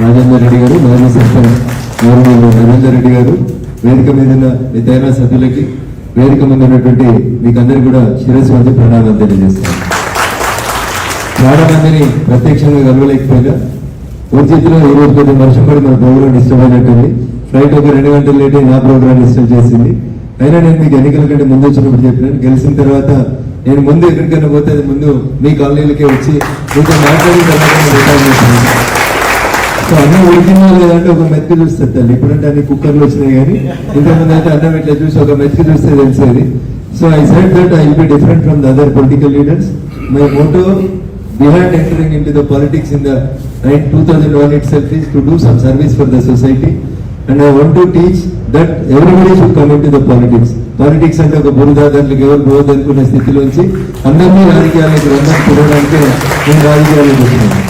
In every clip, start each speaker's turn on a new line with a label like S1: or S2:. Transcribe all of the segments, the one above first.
S1: రాజేందర్ రెడ్డి గారు, మాజీ సర్పంచ్ గౌరవనీయులు నరేందర్ రెడ్డి గారు, వేదిక మీద ఉన్న మిగతా సభ్యులకి, వేదిక మీద ఉన్నటువంటి మీకందరికీ కూడా శిరస్సు వంచి ప్రణామాలు తెలియజేస్తాను. చాలా మందిని ప్రత్యక్షంగా కలవలేకపోయినా ఊర్జిత్తులో ఈ రోజు కొంచెం వర్షం పడి మన ప్రోగ్రాం డిస్టర్బ్ అయినట్టుంది. ఫ్లైట్ ఒక 2 గంటలు లేట్ నా ప్రోగ్రాం డిస్టర్బ్ చేసింది. అయినా నేను మీకు ఎన్నికల కంటే ముందు వచ్చినప్పుడు చెప్పినాను, గెలిచిన తర్వాత నేను ముందు ఎక్కడికైనా పోతే అది ముందు మీ కాలనీలకే వచ్చి మీతో మాట్లాడి సో అన్నం ఉడికినా లేదంటే ఒక మెతుకు చూస్తుంది తల్లి. ఇప్పుడంటే అన్ని కుక్కర్లు వచ్చినాయి, కానీ ఇంతకుముందు అయితే అన్నం ఇట్లా చూసి ఒక మెతుకు చూస్తే తెలిసేది. So I said that I will be different from the other political leaders. My Moto behind entering into the politics in the 2001 itself is to do some service for the society, and I want to teach that everybody should come into the politics. Politics అంటే ఒక బురద, దాంట్లోకి ఎవరు పోవద్దు అనుకునే స్థితిలోంచి అందరినీ రాజకీయాలకు రమ్మని తిరగడానికి నేను రాజకీయాలకు వచ్చినాను.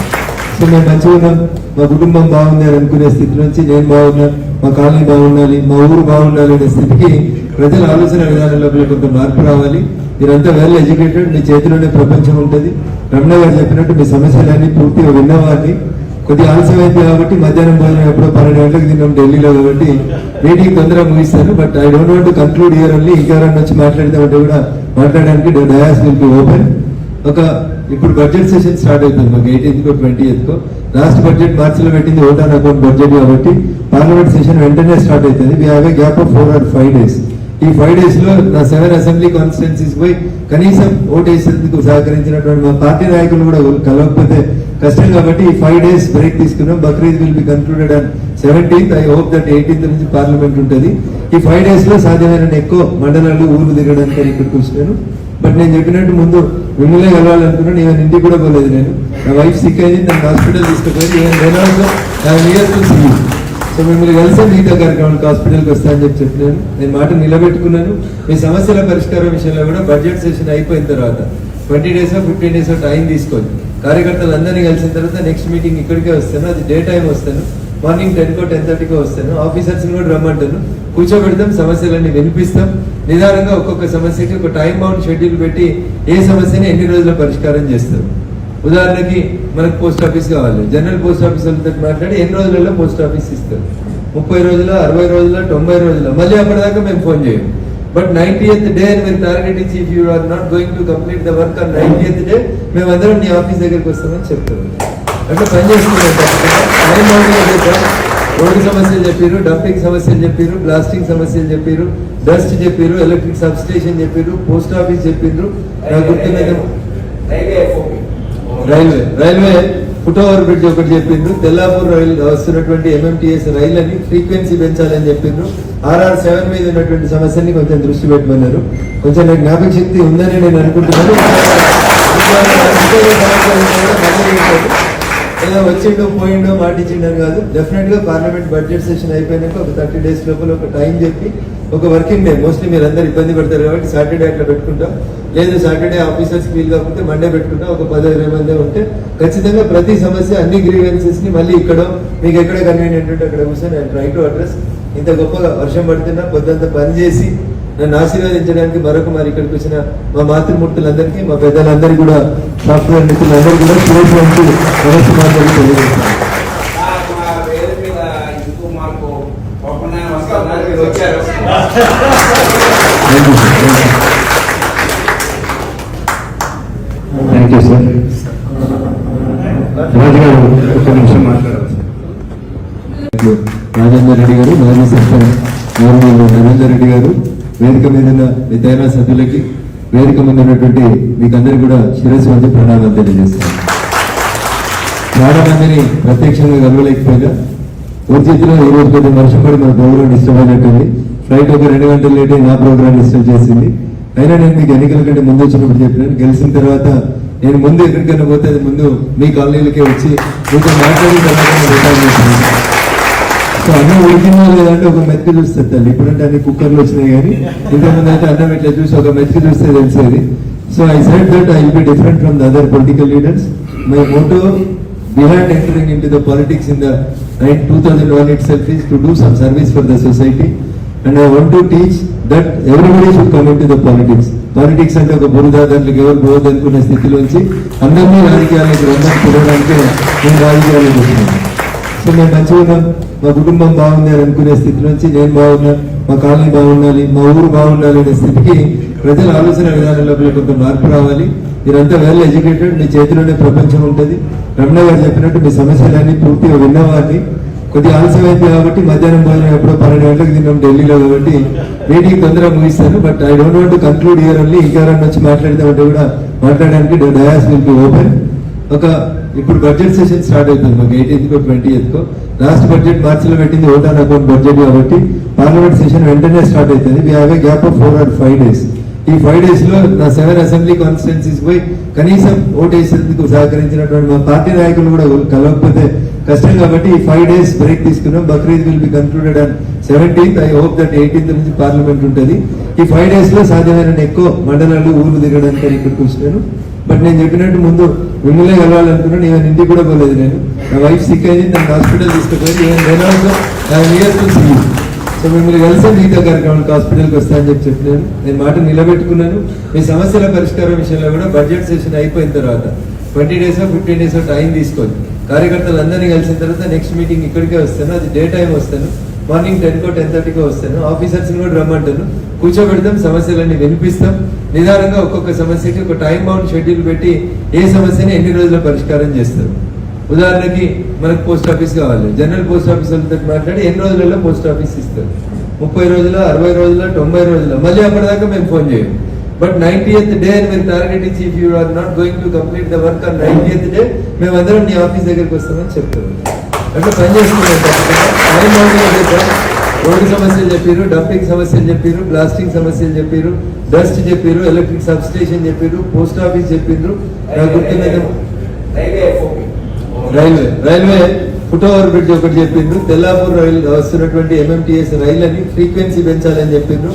S1: సో మేము మంచిగా ఉన్నాం, మా కుటుంబం బాగుంది అని అనుకునే స్థితి నుంచి నేను బాగున్నాను, మా కాలనీ బాగుండాలి, మా ఊరు బాగుండాలి అనే స్థితికి ప్రజల ఆలోచన విధానంలో కొంత మార్పు రావాలి. మీరంతా వెల్ ఎడ్యుకేటెడ్, మీ చేతిలోనే ప్రపంచం ఉంటుంది. రమణ గారు చెప్పినట్టు మీ సమస్యలన్నీ పూర్తిగా విన్నవాడిని. కొద్దిగా ఆలస్యమైంది కాబట్టి మధ్యాహ్నం భోజనం ఎప్పుడో 12 గంటలకు తిన్నాం ఢిల్లీలో, కాబట్టి మీటింగ్ తొందరగా ముగిస్తాను. But I don't want to conclude here only. ఇంకెవరన్నా వచ్చి మాట్లాడితే కూడా మాట్లాడడానికి డయాస్ విల్ బి ఓపెన్. ఇప్పుడు బడ్జెట్ సెషన్ స్టార్ట్ అవుతుంది మాకు 18th 20th. లాస్ట్ బడ్జెట్ మార్చిలో పెట్టింది ఓట్ ఆన్ అకౌంట్ బడ్జెట్, కాబట్టి పార్లమెంట్ సెషన్ వెంటనే స్టార్ట్ అవుతుంది. We have a gap of 4 or 5 days. ఈ 5 days లో నా 7 అసెంబ్లీ కాన్స్టిట్యున్సీస్ పోయి కనీసం ఓటు వేసేందుకు సహకరించినటువంటి మా పార్టీ నాయకులు కూడా కలవకపోతే కష్టం, కాబట్టి ఈ 5 days బ్రేక్ తీసుకున్నాం. Bakrid will be concluded on 17th. I hope that 18th నుంచి పార్లమెంట్ ఉంటుంది. ఈ 5 days లో సాధ్యమైన ఎక్కువ మండలాలు ఊర్లు తిరగడానికి ఇక్కడికి వచ్చినాను. బట్ నేను చెప్పినట్టు ముందు మిమ్మల్ని కలవాలనుకున్నాను. నేను ఇంటికి కూడా పోలేదు. నేను నా వైఫ్ సిక్ అయింది, నన్ను హాస్పిటల్ తీసుకుపోయి సో మిమ్మల్ని కలిసి మిగతా కార్యక్రమాలకు హాస్పిటల్కి వస్తానని చెప్పినాను. నేను మాట నిలబెట్టుకున్నాను. మీ సమస్యల పరిష్కారం విషయంలో కూడా బడ్జెట్ సెషన్ అయిపోయిన తర్వాత 20 days 15 days టైం తీసుకొని కార్యకర్తలు అందరినీ కలిసిన తర్వాత నెక్స్ట్ మీటింగ్ ఇక్కడికే వస్తాను. అది డే టైం వస్తాను, మార్నింగ్ 10 or 10:30 వస్తాను. ఆఫీసర్స్ని కూడా రమ్మంటాను, కూర్చోబెడతాం, సమస్యలన్నీ వినిపిస్తాం. నిదానంగా ఒక్కొక్క సమస్యకి ఒక టైం బౌండ్ షెడ్యూల్ పెట్టి ఏ సమస్యని ఎన్ని రోజుల్లో పరిష్కారం చేస్తారు. ఉదాహరణకి మనకు పోస్ట్ ఆఫీస్ కావాలి, జనరల్ పోస్ట్ ఆఫీస్ వాళ్ళతో మాట్లాడి ఎన్ని రోజులలో పోస్ట్ ఆఫీస్ ఇస్తారు, 30 రోజుల, 60 రోజుల, 90 రోజుల, మళ్ళీ అప్పటిదాకా మేము ఫోన్ చేయం. బట్ 90th డే అని మీరు టార్గెట్ ఇచ్చి if you are not going to complete the work on 90th day మేమందరం నీ ఆఫీస్ దగ్గరికి వస్తామని చెప్తారు. అంటే పని చేసుకుంటాం. రోడ్డు సమస్యలు చెప్పారు, డంపింగ్ సమస్యలు చెప్పారు, బ్లాస్టింగ్ సమస్యలు చెప్పారు, డస్ట్ చెప్పారు, ఎలక్ట్రిక్ సబ్ స్టేషన్ చెప్పారు, పోస్ట్ ఆఫీస్ చెప్పారు. నాకు గుర్తున్నది రైల్వే ఫుట్ ఓవర్ బ్రిడ్జ్ ఒకటి చెప్పిండ్రు, తెల్లాపూర్ రైలు వస్తున్నటువంటి MMTS రైళ్ళని ఫ్రీక్వెన్సీ పెంచాలని చెప్పిండ్రు. RR7 మీద ఉన్నటువంటి సమస్యని కొంచెం దృష్టి పెట్టమన్నారు. కొంచెం నాకు జ్ఞాపక శక్తి ఉందని నేను అనుకుంటున్నాను. ఏదో వచ్చిండో పోయిండో మాటిచ్చిండో కాదు. డెఫినెట్ గా పార్లమెంట్ బడ్జెట్ సెషన్ అయిపోయినాక ఒక 30 days లోపల ఒక టైం చెప్పి ఒక వర్కింగ్ డే, మోస్ట్లీ మీరు అందరు ఇబ్బంది పడతారు కాబట్టి సాటర్డే అట్లా పెట్టుకుంటాం. లేదు సాటర్డే ఆఫీసర్స్ వీలు కాకపోతే మండే పెట్టుకుంటాం. ఒక 10-20 మంది ఉంటే ఖచ్చితంగా ప్రతి సమస్య, అన్ని గ్రీవెన్సెస్ ని మళ్ళీ ఇక్కడ మీకు ఎక్కడ కన్వీనియంట్ ఉంటే అక్కడ కూర్చొని నేను ట్రై టు అడ్రస్. ఇంత గొప్పగా వర్షం పడుతున్నా పొద్దుంతా పని చేసి నన్ను ఆశీర్వదించడానికి మరి ఇక్కడికి వచ్చిన మా మాతృమూర్తులందరికీ, మా పెద్దలందరికీ కూడా, సాఫ్ట్వేర్ మిత్రులందరికీ కూడా నమస్కారాలు తెలియజేస్తాను. Thank you sir. రాజుగారు ఒక నిమిషం మాట్లాడాలి. రాజేందర్ రెడ్డి గారు, మాజీ సర్పంచ్ గౌరవనీయులు నరేందర్ రెడ్డి గారు, వేదిక మీద ఉన్న మిగతా సభ్యులకి, వేదిక మీద ఉన్నటువంటి మీకందరికీ కూడా శిరస్సు వంచి ప్రణామాలు తెలియజేస్తాను. చాలా మందిని ప్రత్యక్షంగా కలవలేకపోయినా ఊర్జిత్తులో ఈ రోజు కొంచెం వర్షం పడి మన ప్రోగ్రాం డిస్టర్బ్ అయినట్టుంది. ఫ్లైట్ ఒక 2 గంటలు లేట్ నా ప్రోగ్రాం డిస్టర్బ్ చేసింది. అయినా నేను మీకు ఎన్నికల కంటే ముందు వచ్చినప్పుడు చెప్పినాను, గెలిచిన తర్వాత నేను ముందు ఎక్కడికైనా పోతే అది ముందు మీ కాలనీలకే వచ్చి మీతో మాట్లాడి సో అన్నం ఉడికినా లేదంటే ఒక మెతుకు చూస్తుంది తల్లి. ఇప్పుడంటే అన్ని కుక్కర్లు వచ్చినాయి, కానీ ఇంతకుముందు అయితే అన్నం ఇట్లా చూసి ఒక మెతుకు చూస్తే తెలిసేది. So I said that I will be different from the other political leaders. My Moto behind entering into the politics in the 2001 itself is to do some service for the society, and I want to teach that everybody should come into the politics. Politics అంటే ఒక బురద, దాంట్లోకి ఎవరు పోవద్దు అనుకునే స్థితిలోంచి అందరినీ రాజకీయాలకు రమ్మని తిరగడానికి నేను రాజకీయాలకు వచ్చినాను. మేము మంచిగా ఉన్నాం, మా కుటుంబం బాగుంది అని అనుకునే స్థితి నుంచి నేను బాగున్నా, మా కాలనీ బాగుండాలి, మా ఊరు బాగుండాలి అనే స్థితికి ప్రజల ఆలోచన విధానంలో కొంత మార్పు రావాలి. మీరంతా వెల్ ఎడ్యుకేటెడ్, మీ చేతిలోనే ప్రపంచం ఉంటుంది. రమణ గారు చెప్పినట్టు మీ సమస్యలన్నీ పూర్తిగా విన్నవాడిని. కొద్దిగా ఆలస్యం అయింది కాబట్టి మధ్యాహ్నం భోజనం ఎప్పుడో 12 గంటలకు తిన్నాం ఢిల్లీలో, కాబట్టి మీటింగ్ తొందరగా ముగిస్తాను. But I don't want to conclude here only. ఇంకెవరన్నా వచ్చి మాట్లాడతామంటే కూడా మాట్లాడడానికి డయాస్ విల్ బి ఓపెన్. ఇప్పుడు బడ్జెట్ సెషన్ స్టార్ట్ అవుతుంది మాకు 18th 20th. లాస్ట్ బడ్జెట్ మార్చిలో పెట్టింది ఓట్ ఆన్ అకౌంట్ బడ్జెట్ కాబట్టి పార్లమెంట్ సెషన్ వెంటనే స్టార్ట్ అవుతుంది. We have a gap of 4 or 5 days. ఈ 5 days లో నా 7 అసెంబ్లీ కాన్స్టిట్యున్సీస్ పోయి కనీసం ఓటు వేసేందుకు సహకరించినటువంటి మా పార్టీ నాయకులు కూడా కలవకపోతే కష్టం కాబట్టి ఈ 5 days బ్రేక్ తీసుకున్నాం. Bakrid will be concluded on 17th. I hope that 18th నుంచి పార్లమెంట్ ఉంటుంది. ఈ 5 days లో సాధ్యమైన ఎక్కువ మండలాలు ఊర్లు దిగడానికి ఇక్కడికి వచ్చినాను. బట్ నేను చెప్పినట్టు ముందు మిమ్మల్ని కలవాలనుకున్నాను. ఈవెన్ ఇంటికి కూడా పోలేదు. నేను నా వైఫ్ సిక్ అయింది, నన్ను హాస్పిటల్ తీసుకుపోయింది. సో మిమ్మల్ని కలిసి మిగతా కార్యక్రమాలకు హాస్పిటల్కి వస్తానని చెప్పినాను. నేను మాట నిలబెట్టుకున్నాను. మీ సమస్యల పరిష్కారం విషయంలో కూడా బడ్జెట్ సెషన్ అయిపోయిన తర్వాత 20 days 15 days టైం తీసుకోండి. కార్యకర్తలు అందరినీ కలిసిన తర్వాత నెక్స్ట్ మీటింగ్ ఇక్కడికే వస్తాను. అది డే టైం వస్తాను. మార్నింగ్ 10 or 10:30 వస్తాను. ఆఫీసర్స్ కూడా రమ్మంటాను, కూర్చోబెడతాం, సమస్యలన్నీ వినిపిస్తాం. నిదానంగా ఒక్కొక్క సమస్యకి ఒక టైం బౌండ్ షెడ్యూల్ పెట్టి ఏ సమస్యని ఎన్ని రోజుల్లో పరిష్కారం చేస్తారు. ఉదాహరణకి మనకు పోస్ట్ ఆఫీస్ కావాలి, జనరల్ పోస్ట్ ఆఫీస్ వాళ్ళతో మాట్లాడి ఎన్ని రోజులలో పోస్ట్ ఆఫీస్ ఇస్తారు. 30 రోజుల, 60 రోజుల, 90 రోజుల, మళ్ళీ అప్పటిదాకా మేము ఫోన్ చేయం. బట్ 90th డే అని మీరు టార్గెట్ ఇచ్చి if you are not going to complete the work on 90th day మేమందరం నీ ఆఫీస్ దగ్గరికి వస్తామని చెప్తారు. అంటే పని చేసుకున్నాం. టైం బౌండ్ రోడ్డు సమస్యలు చెప్పారు, డంపింగ్ సమస్యలు చెప్పారు, బ్లాస్టింగ్ సమస్యలు చెప్పారు, డస్ట్ చెప్పారు, ఎలక్ట్రిక్ సబ్ స్టేషన్ చెప్పారు, పోస్ట్ ఆఫీస్ చెప్పారు. రైల్వే ఫుట్ ఓవర్ బ్రిడ్జ్ ఒకటి చెప్పిండ్రు. తెల్లాపూర్ రైలు వస్తున్నటువంటి MMTS రైళ్ళని ఫ్రీక్వెన్సీ పెంచాలని చెప్పిండ్రు.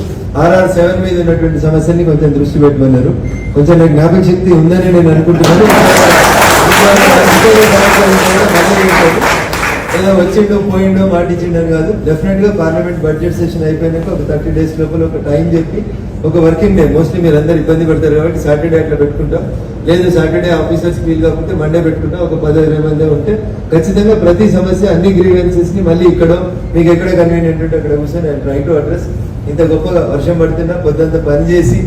S1: RR7 మీద ఉన్నటువంటి సమస్యని కొంచెం దృష్టి పెట్టమన్నారు. కొంచెం నాకు జ్ఞాపక శక్తి ఉందని నేను అనుకుంటున్నాను. ఏదో వచ్చిండో పోయిండో మాటిచ్చిండని కాదు. డెఫినెట్ గా పార్లమెంట్ బడ్జెట్ సెషన్ అయిపోయినాక ఒక 30 days లోపల ఒక టైం చెప్పి ఒక వర్కింగ్ డే, మోస్ట్లీ మీరు అందరు ఇబ్బంది పడతారు కాబట్టి సాటర్డే అట్లా పెట్టుకుంటాం. లేదు సాటర్డే ఆఫీసర్స్ వీలు కాకపోతే మండే పెట్టుకుంటాం. ఒక 10-20 మంది ఉంటే ఖచ్చితంగా ప్రతి సమస్య అన్ని గ్రీవెన్సెస్ ని మళ్ళీ ఇక్కడ మీకు ఎక్కడ కన్వీనియంట్ ఉంటే అక్కడ కూర్చొని నేను ట్రై టు అడ్రస్. ఇంత గొప్పగా వర్షం పడుతున్నా పొద్దుంతా పని చేసి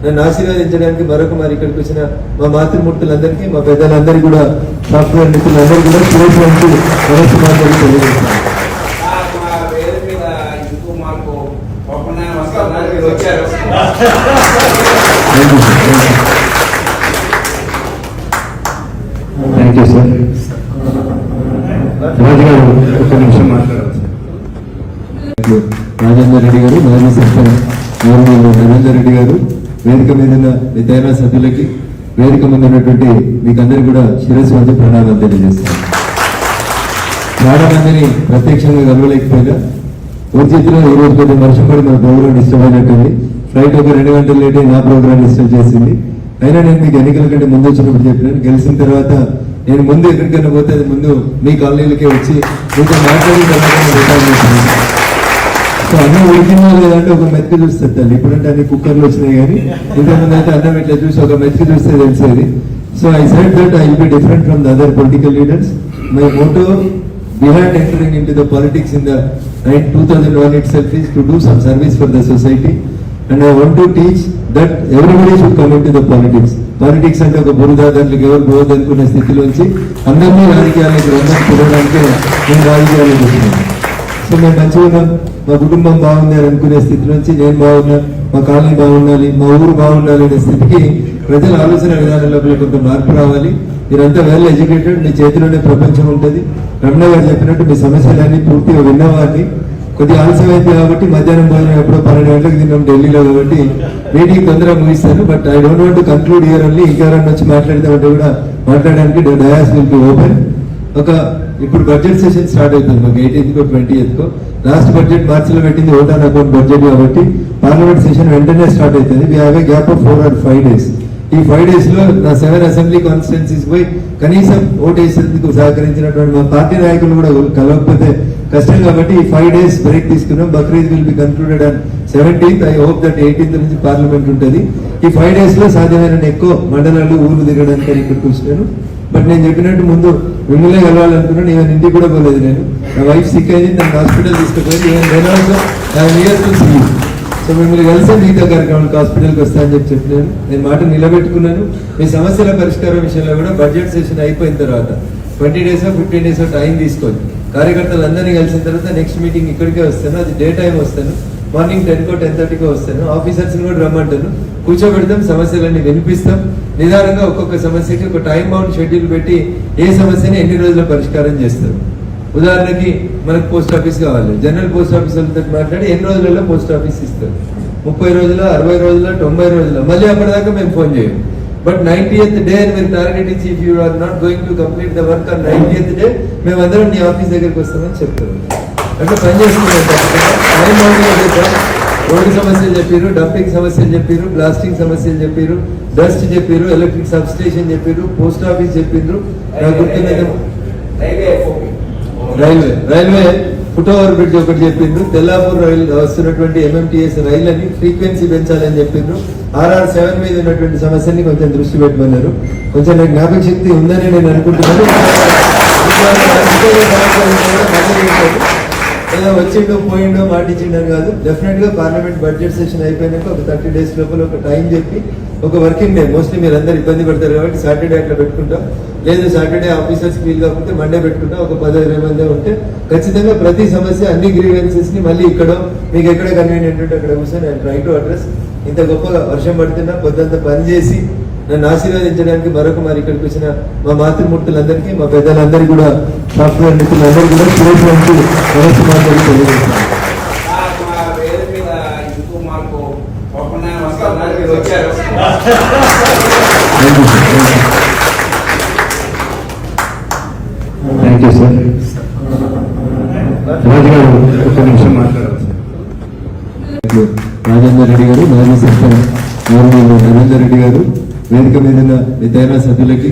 S1: నన్ను ఆశీర్వదించడానికి మరి ఇక్కడికి వచ్చిన మా మాతృమూర్తులందరికీ, మా పెద్దలందరికీ కూడా, సాఫ్ట్వేర్ నిపుణులందరికీ కూడా శుభాకాంక్షలు తెలియజేస్తాను. Thank you sir. రాజు గారు ఒక నిమిషం మాట్లాడారు. రాజేందర్ రెడ్డి గారు, మాజీ సర్పంచ్ రవీందర్ రెడ్డి గారు, వేదిక మీద ఉన్న మిగతా సభ్యులకి, వేదిక మీద ఉన్నటువంటి మీకందరికీ కూడా శిరస్సు వంచి ప్రణామాలు తెలియజేస్తాను. చాలా మందిని ప్రత్యక్షంగా కలవలేకపోయినా పూర్తిలో ఈ రోజు కొద్దిగా వర్షం పడి మన ప్రోగ్రాం డిస్టర్బ్ అయినట్టుంది. ఫ్లైట్ ఒక 2 గంటలు లేట్ అయి నా ప్రోగ్రాం డిస్టర్బ్ చేసింది. అయినా నేను మీకు ఎన్నికల కంటే ముందు వచ్చినప్పుడు చెప్పినాను, గెలిచిన తర్వాత నేను ముందు ఎక్కడికైనా పోతే అది ముందు మీ కాలనీలకే వచ్చి మీతో మాట్లాడి సో అన్నం ఉడికిందా లేదంటే ఒక మెతుకు చూస్తుంది తల్లి. ఇప్పుడంటే అన్ని కుక్కర్లు వచ్చినాయి కానీ ఇంతకుముందు అయితే అన్నం ఇట్లా చూసి ఒక మెతుకు చూస్తే తెలిసేది. So I said that I will be different from the other political leaders. My Moto behind entering into the politics in the 2001 itself is to do some service for the society, and I want to teach that everybody should come into the politics. Politics అంటే ఒక బురదాదారులకు ఎవరు పోవద్దనుకునే స్థితిలోంచి అందరినీ రాజకీయాలకు పిలవడానికి నేను రాజకీయాలకు వచ్చినాను. So మేము మంచిగా ఉన్నాం, మా కుటుంబం బాగుంది అని అనుకునే స్థితి నుంచి నేను బాగున్నా, మా కాలనీ బాగుండాలి, మా ఊరు బాగుండాలి అనే స్థితికి ప్రజల ఆలోచన విధానంలో కొంత మార్పు రావాలి. మీరంతా వెల్ ఎడ్యుకేటెడ్, మీ చేతిలోనే ప్రపంచం ఉంటుంది. రమణ గారు చెప్పినట్టు మీ సమస్యలన్నీ పూర్తిగా విన్నవాడిని. కొద్దిగా ఆలస్యం అయింది కాబట్టి మధ్యాహ్నం భోజనం ఎప్పుడో 12 గంటలకు తిన్నాం ఢిల్లీలో, కాబట్టి మీటింగ్ తొందరగా ముగిస్తాను. But I don't want to conclude here only. ఇంకెవరన్నా వచ్చి మాట్లాడతామంటే కూడా మాట్లాడడానికి డయాస్ విల్ బి ఓపెన్. ఇప్పుడు బడ్జెట్ సెషన్ స్టార్ట్ అవుతుంది మాకు 18th or 20th. Last budget మార్చిలో పెట్టింది ఓట్ ఆన్ అకౌంట్ బడ్జెట్ కాబట్టి పార్లమెంట్ సెషన్ వెంటనే స్టార్ట్ అవుతుంది. We have a gap of 4 or 5 days. ఈ 5 days లో నా 7 అసెంబ్లీ కాన్స్టిట్యున్సీస్ పోయి కనీసం ఓటు వేసేందుకు సహకరించినటువంటి మా పార్టీ నాయకులు కూడా కలవకపోతే కష్టం కాబట్టి ఈ 5 days బ్రేక్ తీసుకున్నాం. Bakrid will be concluded on 17th. I hope that 18th నుంచి పార్లమెంట్ ఉంటుంది. ఈ 5 days లో సాధ్యమైన ఎక్కువ మండలాలు ఊర్లు దిగడానికి ఇక్కడికి వచ్చినాను. బట్ నేను చెప్పినట్టు ముందు మిమ్మల్ని కలవాలనుకున్నాను. ఈవెన్ ఇంటికి కూడా పోలేదు. నేను నా వైఫ్ సిక్ అయింది, నన్ను హాస్పిటల్ తీసుకుపోయి సో మిమ్మల్ని కలిసి మిగతా కార్యక్రమాలకు హాస్పిటల్కి వస్తానని చెప్పినాను. నేను మాట నిలబెట్టుకున్నాను. మీ సమస్యల పరిష్కారం విషయంలో కూడా బడ్జెట్ సెషన్ అయిపోయిన తర్వాత 20 days 15 days టైం తీసుకొని కార్యకర్తలు అందరినీ కలిసిన తర్వాత నెక్స్ట్ మీటింగ్ ఇక్కడికే వస్తాను. అది డే టైం వస్తాను, మార్నింగ్ 10 10:30 వస్తాను. ఆఫీసర్స్ని కూడా రమ్మంటాను, కూర్చోబెడతాం, సమస్యలన్నీ వినిపిస్తాం. నిదానంగా ఒక్కొక్క సమస్యకి ఒక టైం బౌండ్ షెడ్యూల్ పెట్టి ఏ సమస్యని ఎన్ని రోజుల్లో పరిష్కారం చేస్తారు. ఉదాహరణకి మనకు పోస్ట్ ఆఫీస్ కావాలి, జనరల్ పోస్ట్ ఆఫీస్ వాళ్ళతో మాట్లాడి ఎన్ని రోజులలో పోస్ట్ ఆఫీస్ ఇస్తారు, 30 రోజుల, 60 రోజుల, 90 రోజుల, మళ్ళీ అప్పటిదాకా మేము ఫోన్ చేయం. బట్ 90th డే అని మీరు టార్గెట్ ఇచ్చి if you are not going to complete the work on 90th day మేమందరం నీ ఆఫీస్ దగ్గరికి వస్తామని చెప్తారు. అట్లా పనిచేస్తున్నాం. రోడ్డు సమస్యలు చెప్పారు, డంపింగ్ సమస్యలు చెప్పారు, బ్లాస్టింగ్ సమస్యలు చెప్పారు, డస్ట్ చెప్పారు, ఎలక్ట్రిక్ సబ్ స్టేషన్ చెప్పారు, పోస్ట్ ఆఫీస్ చెప్పిండ్రు. నాకు గుర్తున్నది రైల్వే ఫుట్ ఓవర్ బ్రిడ్జ్ ఒకటి చెప్పిండ్రు. తెల్లాపూర్ రైలు వస్తున్నటువంటి MMTS రైళ్ళని ఫ్రీక్వెన్సీ పెంచాలని చెప్పిండ్రు. RR7 మీద ఉన్నటువంటి సమస్యని కొంచెం దృష్టి పెట్టమన్నారు. కొంచెం నాకు జ్ఞాపక శక్తి ఉందని నేను అనుకుంటున్నాను. ఏదో వచ్చిండో పోయిండో మాటించిండో కాదు. డెఫినెట్ గా పార్లమెంట్ బడ్జెట్ సెషన్ అయిపోయినాక ఒక 30 days లోపల ఒక టైం చెప్పి ఒక వర్కింగ్ డే, మోస్ట్లీ మీరు అందరు ఇబ్బంది పడతారు కాబట్టి సాటర్డే అట్లా పెట్టుకుంటాం. లేదు సాటర్డే ఆఫీసర్స్ వీలు కాకపోతే మండే పెట్టుకుంటాం. ఒక 10-20 మంది ఉంటే ఖచ్చితంగా ప్రతి సమస్య అన్ని గ్రీవెన్సెస్ ని మళ్ళీ ఇక్కడ మీకు ఎక్కడ కన్వీనియంట్ ఉంటే అక్కడ కూర్చొని నేను ట్రై టు అడ్రస్. ఇంత గొప్పగా వర్షం పడుతున్నా పొద్దుంత పని చేసి నన్ను ఆశీర్వదించడానికి మరొక మరి ఇక్కడికి వచ్చిన మా మాతృమూర్తులందరికీ, మా పెద్దలందరికీ కూడా, సాఫ్ట్వేర్ మిత్రులందరికీ కూడా తెలియజేస్తున్నాను.
S2: Thank you sir. రాజు గారు ఒక నిమిషం మాట్లాడారు.
S1: రాజేందర్ రెడ్డి గారు, మాజీ సర్పంచ్ రవీందర్ రెడ్డి గారు, వేదిక మీద ఉన్న మిగతా సభ్యులకి,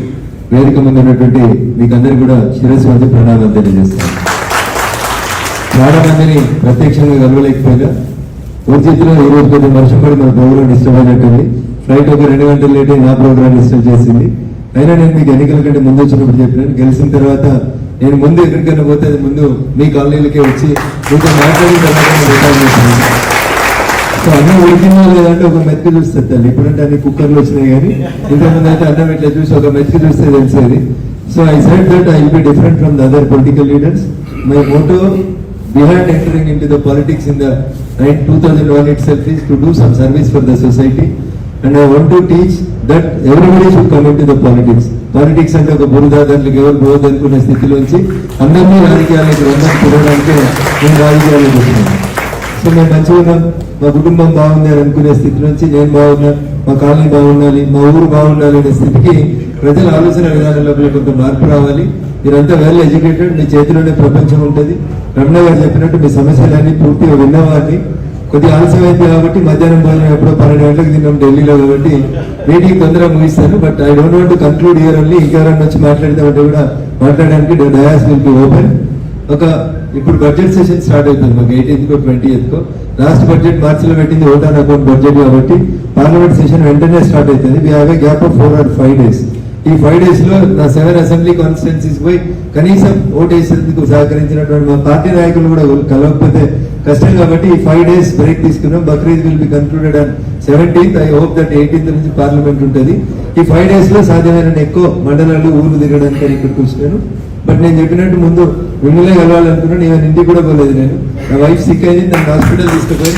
S1: వేదిక మీద ఉన్నటువంటి మీకందరికీ కూడా శిరస్సు వంచి ప్రణామాలు తెలియజేస్తాను. చాలా మందిని ప్రత్యక్షంగా కలవలేకపోయినా పూర్తిలో ఈ రోజు కొంచెం వర్షం పడి మన ప్రోగ్రామ్ డిస్టర్బ్ అయినట్టుంది. ఫ్లైట్ ఒక 2 గంటలు లేట్ అయి నా ప్రోగ్రామ్ డిస్టర్బ్ చేసింది. అయినా నేను మీకు ఎన్నికల కంటే ముందు వచ్చినప్పుడు చెప్పినాను, గెలిచిన తర్వాత నేను ముందు ఎక్కడికైనా పోతే అది ముందు మీ కాలనీలకే వచ్చి మీతో మాట్లాడిన తర్వాత సో అన్నం ఉడికిందో లేదంటే ఒక మెతుకు చూస్తుంది తల్లి. ఇప్పుడంటే అన్ని కుక్కర్లు వచ్చినాయి కానీ ఇంతకుముందు అయితే అన్నం ఇట్లా చూసి ఒక మెతుకు చూస్తే తెలిసేది. So I said that I will be different from the other political leaders. My Moto behind entering into the politics in the 2001 itself is to do some service for the society, and I want to teach that everybody should come into the politics. Politics అంటే ఒక బురద, దాంట్లోకి ఎవరు పోవద్దు అనుకునే స్థితిలోంచి అందరినీ రాజకీయాలకు రమ్మని చూడడానికి నేను రాజకీయాలకు వచ్చినాను. సో మేము మంచిగా ఉన్నాం, మా కుటుంబం బాగుంది అని అనుకునే స్థితి నుంచి నేను బాగున్నా, మా కాలనీ బాగుండాలి, మా ఊరు బాగుండాలి అనే స్థితికి ప్రజల ఆలోచన విధానంలో కొంత మార్పు రావాలి. మీరంతా వెల్ ఎడ్యుకేటెడ్, మీ చేతిలోనే ప్రపంచం ఉంటుంది. రమణ గారు చెప్పినట్టు మీ సమస్యలన్నీ పూర్తిగా విన్నవాడిని. కొద్దిగా ఆలస్యం అయింది కాబట్టి మధ్యాహ్నం భోజనం ఎప్పుడో 12 గంటలకు తిన్నాం ఢిల్లీలో కాబట్టి మీటింగ్ తొందరగా ముగిస్తాను. But I don't want to conclude here only. ఇంకెవరైనా వచ్చి మాట్లాడదామంటే కూడా మాట్లాడడానికి డయాస్ విల్ బి ఓపెన్. ఇప్పుడు బడ్జెట్ సెషన్ స్టార్ట్ అవుతుంది మాకు 18th 20th. లాస్ట్ బడ్జెట్ మార్చిలో పెట్టింది ఓట్ ఆన్ అకౌంట్ బడ్జెట్ కాబట్టి పార్లమెంట్ సెషన్ వెంటనే స్టార్ట్ అవుతుంది. We have a gap of 4 or 5 days. ఈ 5 days లో నా 7 అసెంబ్లీ కాన్స్టిట్యున్సీస్ పోయి కనీసం ఓటు వేసేందుకు సహకరించినటువంటి మా పార్టీ నాయకులు కూడా కలవకపోతే కష్టం కాబట్టి ఈ 5 days బ్రేక్ తీసుకున్నాం. Bakrid will be concluded on 17th. I hope that 18th నుంచి పార్లమెంట్ ఉంటుంది. ఈ 5 days లో సాధ్యమైన ఎక్కువ మండలాలు ఊరు తిరగడానికి ఇక్కడికి వచ్చినాను. బట్ నేను చెప్పినట్టు ముందు మిమ్మల్ని కలవాలనుకున్నాను. ఈవెన్ ఇంటికి కూడా పోలేదు. నేను నా వైఫ్ సిక్ అయింది, నన్ను హాస్పిటల్ తీసుకుపోయి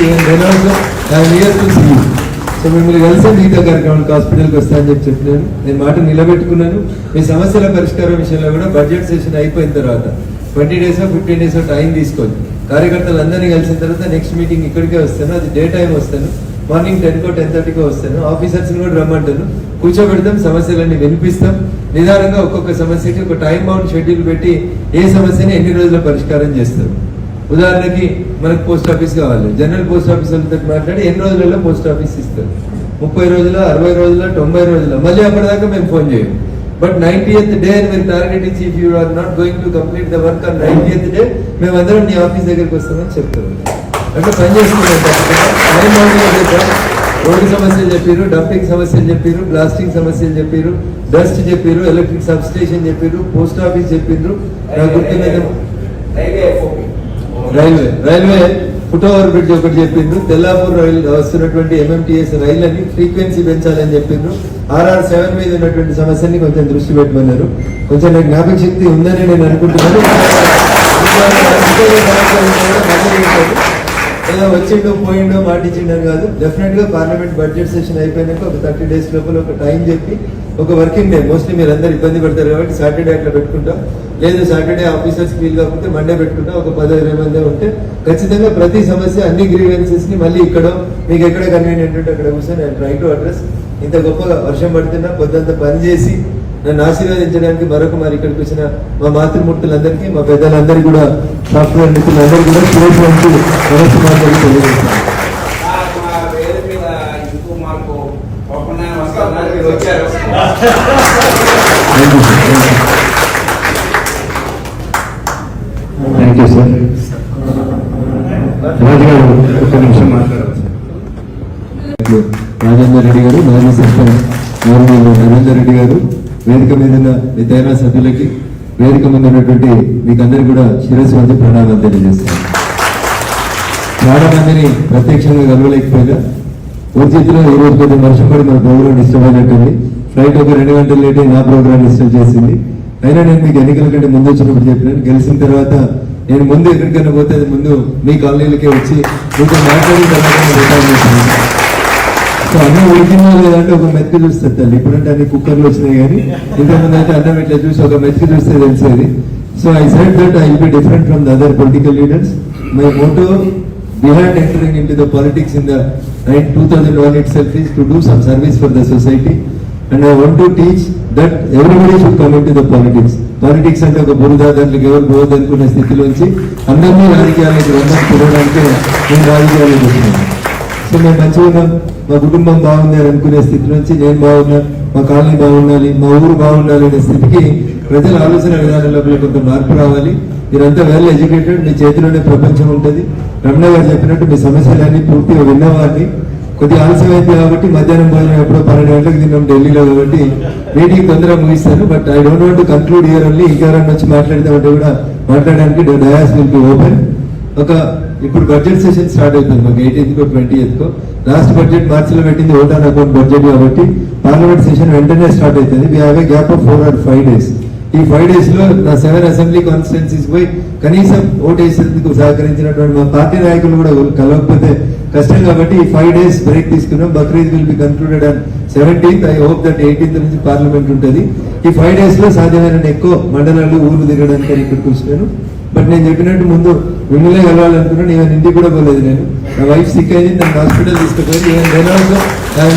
S1: సో మిమ్మల్ని కలిసి మిగతా కార్యక్రమాలకు హాస్పిటల్కి వస్తానని చెప్పినాను. నేను మాట నిలబెట్టుకున్నాను. మీ సమస్యల పరిష్కారం విషయంలో కూడా బడ్జెట్ సెషన్ అయిపోయిన తర్వాత 20 days 15 days టైం తీసుకొని కార్యకర్తలు అందరినీ కలిసిన తర్వాత నెక్స్ట్ మీటింగ్ ఇక్కడికే వస్తాను. అది డే టైం వస్తాను, మార్నింగ్ 10 10:30 వస్తాను. ఆఫీసర్స్ని కూడా రమ్మంటాను, కూర్చోబెడతాం, సమస్యలన్నీ వినిపిస్తాం. నిదానంగా ఒక్కొక్క సమస్యకి ఒక టైం బౌండ్ షెడ్యూల్ పెట్టి ఏ సమస్యని ఎన్ని రోజుల్లో పరిష్కారం చేస్తారు. ఉదాహరణకి మనకు పోస్ట్ ఆఫీస్ కావాలి, జనరల్ పోస్ట్ ఆఫీస్ వాళ్ళతో మాట్లాడి ఎన్ని రోజులలో పోస్ట్ ఆఫీస్ ఇస్తారు, 30 రోజుల, 60 రోజుల, 90 రోజుల, మళ్ళీ అప్పటిదాకా మేము ఫోన్ చేయం. బట్ 90th డే అని మీరు టార్గెట్ ఇచ్చి if you are not going to complete the work on 90th day మేమందరం నీ ఆఫీస్ దగ్గరికి వస్తామని చెప్తారు. అట్లా పనిచేస్తున్నాం. రోడ్డు సమస్యలు చెప్పారు, డంపింగ్ సమస్యలు చెప్పారు, బ్లాస్టింగ్ సమస్యలు చెప్పారు, డస్ట్ చెప్పారు, ఎలక్ట్రిక్ సబ్ స్టేషన్ చెప్పారు, పోస్ట్ ఆఫీస్ చెప్పిండ్రు. నాకు గుర్తున్నది రైల్వే ఫుట్ ఓవర్ బ్రిడ్జ్ ఒకటి చెప్పిండ్రు. తెల్లాపూర్ రైలు వస్తున్నటువంటి ఎంఎంటీఎస్ రైళ్ళని ఫ్రీక్వెన్సీ పెంచాలని చెప్పిండ్రు. RR7 మీద ఉన్నటువంటి సమస్యని కొంచెం దృష్టి పెట్టమన్నారు. కొంచెం నాకు జ్ఞాపక శక్తి ఉందని నేను అనుకుంటున్నాను. ఏదో వచ్చిండో పోయిండో మాటిచ్చిండని కాదు. డెఫినెట్ గా పార్లమెంట్ బడ్జెట్ సెషన్ అయిపోయినాక ఒక 30 days లోపల ఒక టైం చెప్పి ఒక వర్కింగ్ డే, మోస్ట్లీ మీరు అందరు ఇబ్బంది పడతారు కాబట్టి సాటర్డే అట్లా పెట్టుకుంటాం. లేదు సాటర్డే ఆఫీసర్స్ వీలు కాకపోతే మండే పెట్టుకుంటాం. ఒక 10-20 మంది ఉంటే ఖచ్చితంగా ప్రతి సమస్య అన్ని గ్రీవెన్సెస్ ని మళ్ళీ ఇక్కడ మీకు ఎక్కడ కన్వీనియంట్ ఉంటే అక్కడ కూర్చొని నేను ట్రై టు అడ్రస్. ఇంత గొప్పగా వర్షం పడుతున్నా పొద్దంతా పని చేసి నన్ను ఆశీర్వదించడానికి మరొక మరి ఇక్కడికి వచ్చిన మా మాతృమూర్తులందరికీ, మా పెద్దలందరికీ కూడా, సాఫ్ట్వేర్ మిత్రులందరికీ కూడా శుభాకాంక్షలు నమస్కారాలు తెలియజేస్తాను.
S2: Thank you sir. రాజు గారు ఒక నిమిషం మాట్లాడవచ్చు.
S1: రాజేందర్ రెడ్డి గారు, మాజీ సర్పంచ్ గౌరవనీయులు నరేందర్ రెడ్డి గారు, వేదిక మీద ఉన్న మిగతా సభ్యులకి, వేదిక మీద ఉన్నటువంటి మీకందరికీ కూడా శిరస్సు వంచి ప్రణామాలు తెలియజేస్తాను. చాలా మందిని ప్రత్యక్షంగా కలవలేకపోయినా పూర్తిలో ఈ రోజు కొంచెం వర్షం పడి మన ప్రోగ్రాం డిస్టర్బ్ అయినట్టుంది. ఫ్లైట్ ఒక 2 గంటలు లేట్ అయి నా ప్రోగ్రాం డిస్టర్బ్ చేసింది. అయినా నేను మీకు ఎన్నికల కంటే ముందు వచ్చినప్పుడు చెప్పినాను, గెలిచిన తర్వాత నేను ముందు ఎక్కడికైనా పోతే అది ముందు మీ కాలనీలకే వచ్చి మీతో మాట్లాడిన తర్వాత రిటైర్ చేస్తున్నాను. సో అన్నం ఉడికినా లేదంటే ఒక మెతుకు చూస్తుంది తల్లి. ఇప్పుడంటే అన్ని కుక్కర్లు వచ్చినాయి కానీ ఇంతకుముందు అయితే అన్నం ఇట్లా చూసి ఒక మెతుకు చూస్తే తెలిసేది. So I said that I will be different from the other political leaders. My Moto behind entering into the politics in the 2001 itself is to do some service for the society, and I want to teach that everybody should come into the politics. Politics అంటే ఒక బురద, దాంట్లోకి ఎవరు పోవద్దు అనుకునే స్థితిలోంచి అందరినీ రాజకీయాలకు రంగం తిరగడానికి నేను రాజకీయాలకు వచ్చినాను. సో మేము మంచిగా ఉన్నాం, మా కుటుంబం బాగుంది అని అనుకునే స్థితి నుంచి నేను బాగున్నా, మా కాలనీ బాగుండాలి, మా ఊరు బాగుండాలి అనే స్థితికి ప్రజల ఆలోచన విధానంలో కొంత మార్పు రావాలి. మీరంతా వెల్ ఎడ్యుకేటెడ్, మీ చేతిలోనే ప్రపంచం ఉంటుంది. రమణ గారు చెప్పినట్టు మీ సమస్యలన్నీ పూర్తిగా విన్నవాడిని. కొద్దిగా ఆలస్యం అయింది కాబట్టి మధ్యాహ్నం భోజనం ఎప్పుడో 12 గంటలకు తిన్నాం ఢిల్లీలో, కాబట్టి మీటింగ్ తొందరగా ముగిస్తాను. But I don't want to conclude here only. ఇంకెవరైనా వచ్చి మాట్లాడితే కూడా మాట్లాడడానికి డయాస్ విల్ బి ఓపెన్. ఇప్పుడు బడ్జెట్ సెషన్ స్టార్ట్ అవుతుంది మాకు 18th 20th. లాస్ట్ బడ్జెట్ మార్చిలో పెట్టింది ఓట్ ఆన్ అకౌంట్ బడ్జెట్ కాబట్టి పార్లమెంట్ సెషన్ వెంటనే స్టార్ట్ అవుతుంది. We have a gap of 4 or 5 days. ఈ 5 days లో నా 7 అసెంబ్లీ కాన్స్టిట్యున్సీస్ పోయి కనీసం ఓటు వేసేందుకు సహకరించినటువంటి మా పార్టీ నాయకులు కూడా కలవకపోతే కష్టం కాబట్టి ఈ 5 days బ్రేక్ తీసుకున్నాం. Bakrid will be concluded on 17th. I hope that 18th నుంచి పార్లమెంట్ ఉంటుంది. ఈ 5 days లో సాధ్యమైన ఎక్కువ మండలాలు ఊర్లు తిరగడానికి ఇక్కడికి వచ్చినాను. బట్ నేను చెప్పినట్టు ముందు మిమ్మల్ని కలవాలనుకున్నాను. ఈవెన్ ఇంటికి కూడా పోలేదు. నేను నా వైఫ్ సిక్ అయింది, నన్ను హాస్పిటల్ తీసుకుపోయింది. ఈవెన్ నేను also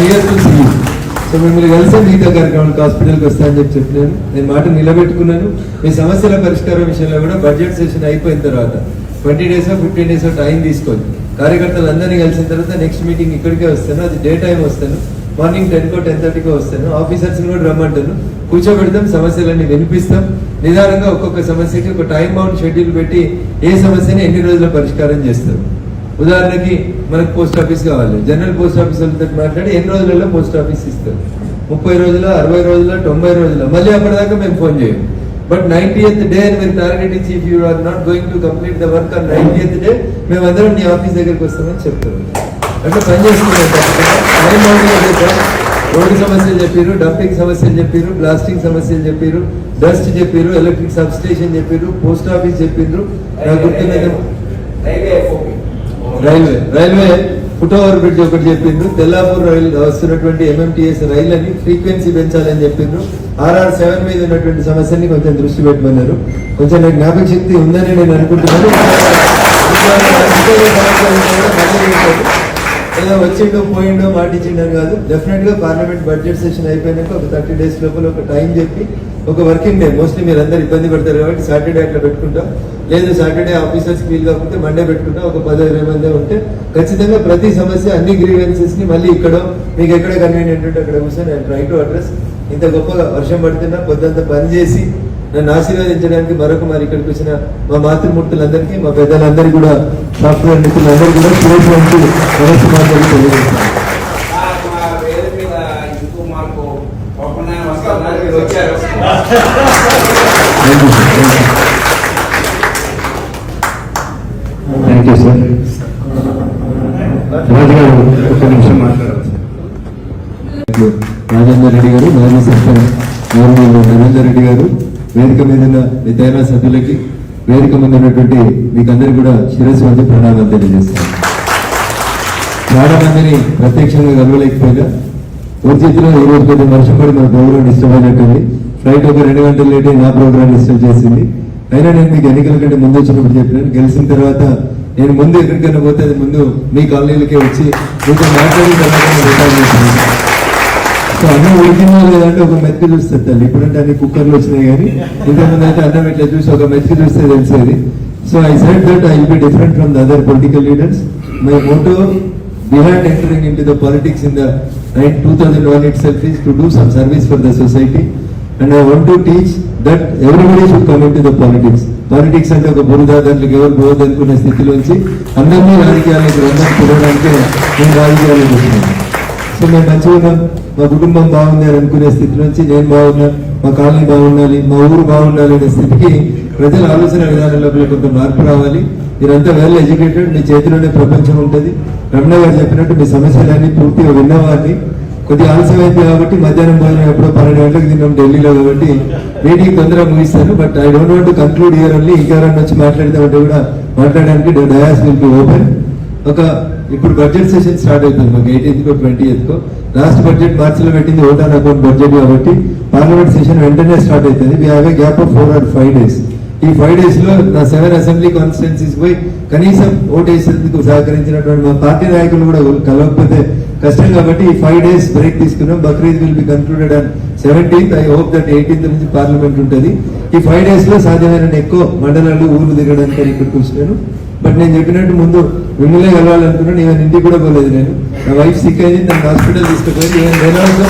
S1: near to see. So మిమ్మల్ని కలిసి మిగతా కార్యక్రమానికి హాస్పిటల్కి వస్తానని చెప్పినాను. నేను మాట నిలబెట్టుకున్నాను. మీ సమస్యల పరిష్కారం విషయంలో కూడా బడ్జెట్ సెషన్ అయిపోయిన తర్వాత 20 days 15 days టైం తీసుకొని కార్యకర్తలు అందరినీ కలిసిన తర్వాత నెక్స్ట్ మీటింగ్ ఇక్కడికే వస్తాను. అది డే టైం వస్తాను. మార్నింగ్ 10 or 10:30 వస్తాను. ఆఫీసర్స్ కూడా రమ్మంటాను, కూర్చోబెడతాం, సమస్యలన్నీ వినిపిస్తాం. నిదానంగా ఒక్కొక్క సమస్యకి ఒక టైం బౌండ్ షెడ్యూల్ పెట్టి ఏ సమస్యని ఎన్ని రోజుల పరిష్కారం చేస్తాం. ఉదాహరణకి మనకు పోస్ట్ ఆఫీస్ కావాలి, జనరల్ పోస్ట్ ఆఫీస్ వాళ్ళతో మాట్లాడి ఎన్ని రోజులలో పోస్ట్ ఆఫీస్ ఇస్తారు. 30 రోజుల, 60 రోజుల, 90 రోజుల, మళ్ళీ అప్పటిదాకా మేము ఫోన్ చేయం. బట్ 90th డే అని మీరు టార్గెట్ ఇచ్చి if you are not going to complete the work on 90th day మేమందరం నీ ఆఫీస్ దగ్గరికి వస్తామని చెప్తాం. అంటే పని చేసుకున్నాం. రోడ్డు సమస్యలు చెప్పారు, డంపింగ్ సమస్యలు చెప్పారు, బ్లాస్టింగ్ సమస్యలు చెప్పారు, డస్ట్ చెప్పారు, ఎలక్ట్రిక్ సబ్ స్టేషన్ చెప్పారు, పోస్ట్ ఆఫీస్ చెప్పారు. నాకు గుర్తున్నది రైల్వే ఫుట్ ఓవర్ బ్రిడ్జ్ ఒకటి చెప్పిండ్రు. తెల్లాపూర్ రైలు వస్తున్నటువంటి ఎంఎంటీఎస్ రైళ్ళని ఫ్రీక్వెన్సీ పెంచాలని చెప్పిండ్రు. RR7 మీద ఉన్నటువంటి సమస్యని కొంచెం దృష్టి పెట్టమన్నారు. కొంచెం నాకు జ్ఞాపక శక్తి ఉందని నేను అనుకుంటున్నాను. ఏదో వచ్చిండో పోయిండో మాటిచ్చిండని కాదు. డెఫినెట్ గా పార్లమెంట్ బడ్జెట్ సెషన్ అయిపోయినాక ఒక 30 days లోపల ఒక టైం చెప్పి ఒక వర్కింగ్ డే, మోస్ట్లీ మీరు అందరు ఇబ్బంది పడతారు కాబట్టి సాటర్డే అట్లా పెట్టుకుంటాం. లేదు సాటర్డే ఆఫీసర్స్ వీలు కాకపోతే మండే పెట్టుకుంటాం. ఒక 10-20 మంది ఉంటే ఖచ్చితంగా ప్రతి సమస్య అన్ని గ్రీవెన్సెస్ ని మళ్ళీ ఇక్కడ మీకు ఎక్కడ కన్వీనియంట్ ఉంటే అక్కడ కూర్చొని నేను ట్రై టు అడ్రస్. ఇంత గొప్పగా వర్షం పడుతున్నా పొద్దంతా పని చేసి నన్ను ఆశీర్వదించడానికి మరొక మరి ఇక్కడికి వచ్చిన మా మాతృమూర్తులందరికీ, మా పెద్దలందరికీ కూడా, సాఫ్ట్వేర్ మిత్రులందరికీ కూడా నమస్కారాలు తెలియజేస్తాను.
S2: You sir. రాజు గారు ఒక్క నిమిషం మాట్లాడాలి సార్.
S1: రాజేందర్ రెడ్డి గారు, మాజీ సర్పంచ్ గౌరవనీయులు నరేందర్ రెడ్డి గారు, వేదిక మీద ఉన్న మిగతా సభ్యులకి, వేదిక మీద ఉన్నటువంటి మీకందరికీ కూడా శిరస్సు వంచి ప్రణామాలు తెలియజేస్తాను. చాలా మందిని ప్రత్యక్షంగా కలవలేకపోయినా ఊర్జిత్తులో ఈ రోజు కొంచెం వర్షం పడి మన ప్రోగ్రామ్ డిస్టర్బ్ అయినట్టుంది. ఫ్లైట్ ఒక 2 గంటలు లేట్ అయి నా ప్రోగ్రామ్ డిస్టర్బ్ చేసింది. అయినా నేను మీకు ఎన్నికల కంటే ముందు వచ్చినప్పుడు చెప్పినాను, గెలిచిన తర్వాత నేను ముందు ఎక్కడికైనా పోతే అది ముందు మీ కాలనీలకే వచ్చి మీతో మాట్లాడిన తర్వాత నేను రిటైర్ చేస్తున్నాను. సో అన్నం ఉడికిందో లేదంటే ఒక మెతుకు చూస్తుంది తల్లి. ఇప్పుడంటే అన్ని కుక్కర్లు వచ్చినాయి కానీ ఇంతకుముందు అయితే అన్నం ఇట్లా చూసి ఒక మెతుకు చూస్తే తెలిసేది. So I said that I will be different from the other political leaders. My Moto behind entering into the politics in the 2001 itself is to do some service for the society, and I want to teach that everybody should come into the politics. Politics అంటే ఒక బురద, దాంట్లోకి ఎవరు పోవద్దు అనుకునే స్థితిలోంచి అందరినీ రాజకీయాలకు రంగం తిరగడానికే నేను రాజకీయాలకు వచ్చినాను. సో మేము మంచిగా ఉన్నాం, మా కుటుంబం బాగుంది అని అనుకునే స్థితి నుంచి నేను బాగున్నా, మా కాలనీ బాగుండాలి, మా ఊరు బాగుండాలి అనే స్థితికి ప్రజల ఆలోచన విధానంలో కొంత మార్పు రావాలి. మీరంతా వెల్ ఎడ్యుకేటెడ్, మీ చేతిలోనే ప్రపంచం ఉంటుంది. రమణ గారు చెప్పినట్టు మీ సమస్యలన్నీ పూర్తిగా విన్నవాడిని. కొద్దిగా ఆలస్యం అయింది కాబట్టి మధ్యాహ్నం భోజనం ఎప్పుడో 12 గంటలకు తిన్నాం ఢిల్లీలో, కాబట్టి మీటింగ్ తొందరగా ముగిస్తాను. But I don't want to conclude here only. ఇంకెవరన్నా వచ్చి మాట్లాడతామంటే కూడా మాట్లాడడానికి డయాస్ విల్ బి ఓపెన్. ఇప్పుడు బడ్జెట్ సెషన్ స్టార్ట్ అవుతుంది మాకు 18th 20th. లాస్ట్ బడ్జెట్ మార్చిలో పెట్టింది ఓట్ ఆన్ అకౌంట్ బడ్జెట్ కాబట్టి పార్లమెంట్ సెషన్ వెంటనే స్టార్ట్ అవుతుంది. We have a gap of 4 or 5 days. ఈ 5 days లో నా 7 అసెంబ్లీ కాన్స్టిట్యున్సీస్ పోయి కనీసం ఓటు వేసేందుకు సహకరించినటువంటి మా పార్టీ నాయకులు కూడా కలవకపోతే కష్టం కాబట్టి ఈ 5 days బ్రేక్ తీసుకున్నాం. Bakrid will be concluded on 17th. I hope that 18th నుంచి పార్లమెంట్ ఉంటుంది. ఈ 5 days లో సాధ్యమైన ఎక్కువ మండలాలు ఊర్లు తిరగడానికి ఇక్కడికి వచ్చినాను. బట్ నేను చెప్పినట్టు ముందు మిమ్మల్ని కలవాలనుకున్నాను. ఈవెన్ ఇంటికి కూడా పోలేదు. నేను నా వైఫ్ సిక్ అయింది, నన్ను హాస్పిటల్ తీసుకుపోయి ఈవెన్ నేను ఆల్సో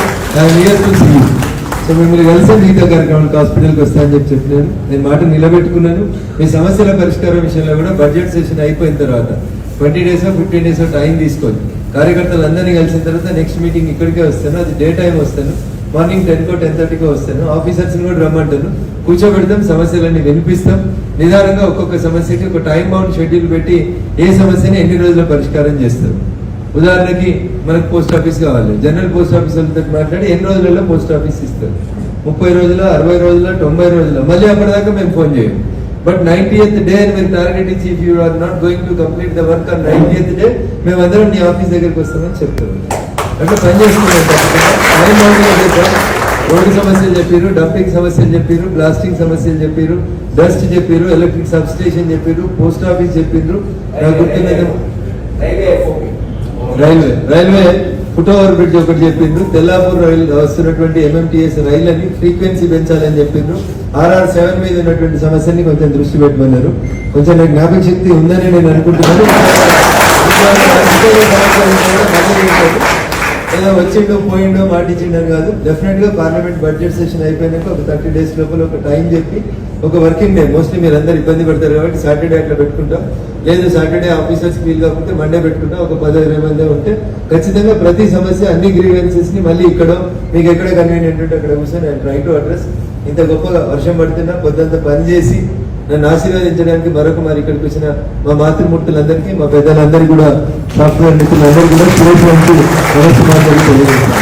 S1: సో మిమ్మల్ని కలిసి మిగతా కార్యక్రమాలకు హాస్పిటల్కి వస్తానని చెప్పినాను. నేను మాట నిలబెట్టుకున్నాను. మీ సమస్యల పరిష్కారం విషయంలో కూడా బడ్జెట్ సెషన్ అయిపోయిన తర్వాత 20 days 15 days టైం తీసుకొని కార్యకర్తలు అందరినీ కలిసిన తర్వాత నెక్స్ట్ మీటింగ్ ఇక్కడికే వస్తాను. అది డే టైం వస్తాను. మార్నింగ్ 10 10:30 వస్తాను. ఆఫీసర్స్ని కూడా రమ్మంటాను, కూర్చోబెడతాం, సమస్యలన్నీ వినిపిస్తాం. నిదానంగా ఒక్కొక్క సమస్యకి ఒక టైం బౌండ్ షెడ్యూల్ పెట్టి ఏ సమస్యని ఎన్ని రోజుల్లో పరిష్కారం చేస్తారు. ఉదాహరణకి మనకు పోస్ట్ ఆఫీస్ కావాలి, జనరల్ పోస్ట్ ఆఫీస్ వాళ్ళతో మాట్లాడి ఎన్ని రోజులలో పోస్ట్ ఆఫీస్ ఇస్తారు. 30 రోజుల, 60 రోజుల, 90 రోజుల, మళ్ళీ అప్పటిదాకా మేము ఫోన్ చేయం. బట్ 90th డే అని మీరు టార్గెట్ ఇచ్చి if you are not going to complete the work on 90th day మేమందరం నీ ఆఫీస్ దగ్గరికి వస్తామని చెప్తారు. అట్లా పనిచేస్తున్నాం. టైం బౌండ్ రోడ్డు సమస్యలు చెప్పారు, డంపింగ్ సమస్యలు చెప్పారు, బ్లాస్టింగ్ సమస్యలు చెప్పారు, డస్ట్ చెప్పారు, ఎలక్ట్రిక్ సబ్ స్టేషన్ చెప్పారు, పోస్ట్ ఆఫీస్ చెప్పారు. నాకు గుర్తున్నది రైల్వే ఫుట్ ఓవర్ బ్రిడ్జ్ ఒకటి చెప్పిండ్రు. తెల్లాపూర్ రైలు వస్తున్నటువంటి MMTS రైళ్ళని ఫ్రీక్వెన్సీ పెంచాలని చెప్పిండ్రు. RR7 మీద ఉన్నటువంటి సమస్యని కొంచెం దృష్టి పెట్టమన్నారు. కొంచెం నాకు జ్ఞాపక శక్తి ఉందని నేను అనుకుంటున్నాను. ఏదో వచ్చిండో పోయిండో మాటిచ్చిండని కాదు. డెఫినెట్ గా పార్లమెంట్ బడ్జెట్ సెషన్ అయిపోయినాక ఒక 30 days లోపల ఒక టైం చెప్పి ఒక వర్కింగ్ డే, మోస్ట్లీ మీరు అందరు ఇబ్బంది పడతారు కాబట్టి సాటర్డే అట్లా పెట్టుకుంటాం. లేదు సాటర్డే ఆఫీసర్స్ వీలు కాకపోతే మండే పెట్టుకుంటాం. ఒక 10-20 మంది ఉంటే ఖచ్చితంగా ప్రతి సమస్య, అన్ని గ్రీవెన్సెస్ ని మళ్ళీ ఇక్కడ మీకు ఎక్కడ కన్వీనియంట్ ఉంటే అక్కడ కూర్చొని నేను ట్రై టు అడ్రస్. ఇంత గొప్పగా వర్షం పడుతున్నా పొద్దంతా పని చేసి నన్ను ఆశీర్వదించడానికి మరి ఇక్కడికి వచ్చిన మా మాతృమూర్తులందరికీ, మా పెద్దలందరికీ కూడా, సాఫ్ట్వేర్ మిత్రులందరికీ కూడా శుభాకాంక్షలు నమస్కారాలు తెలియజేస్తాను.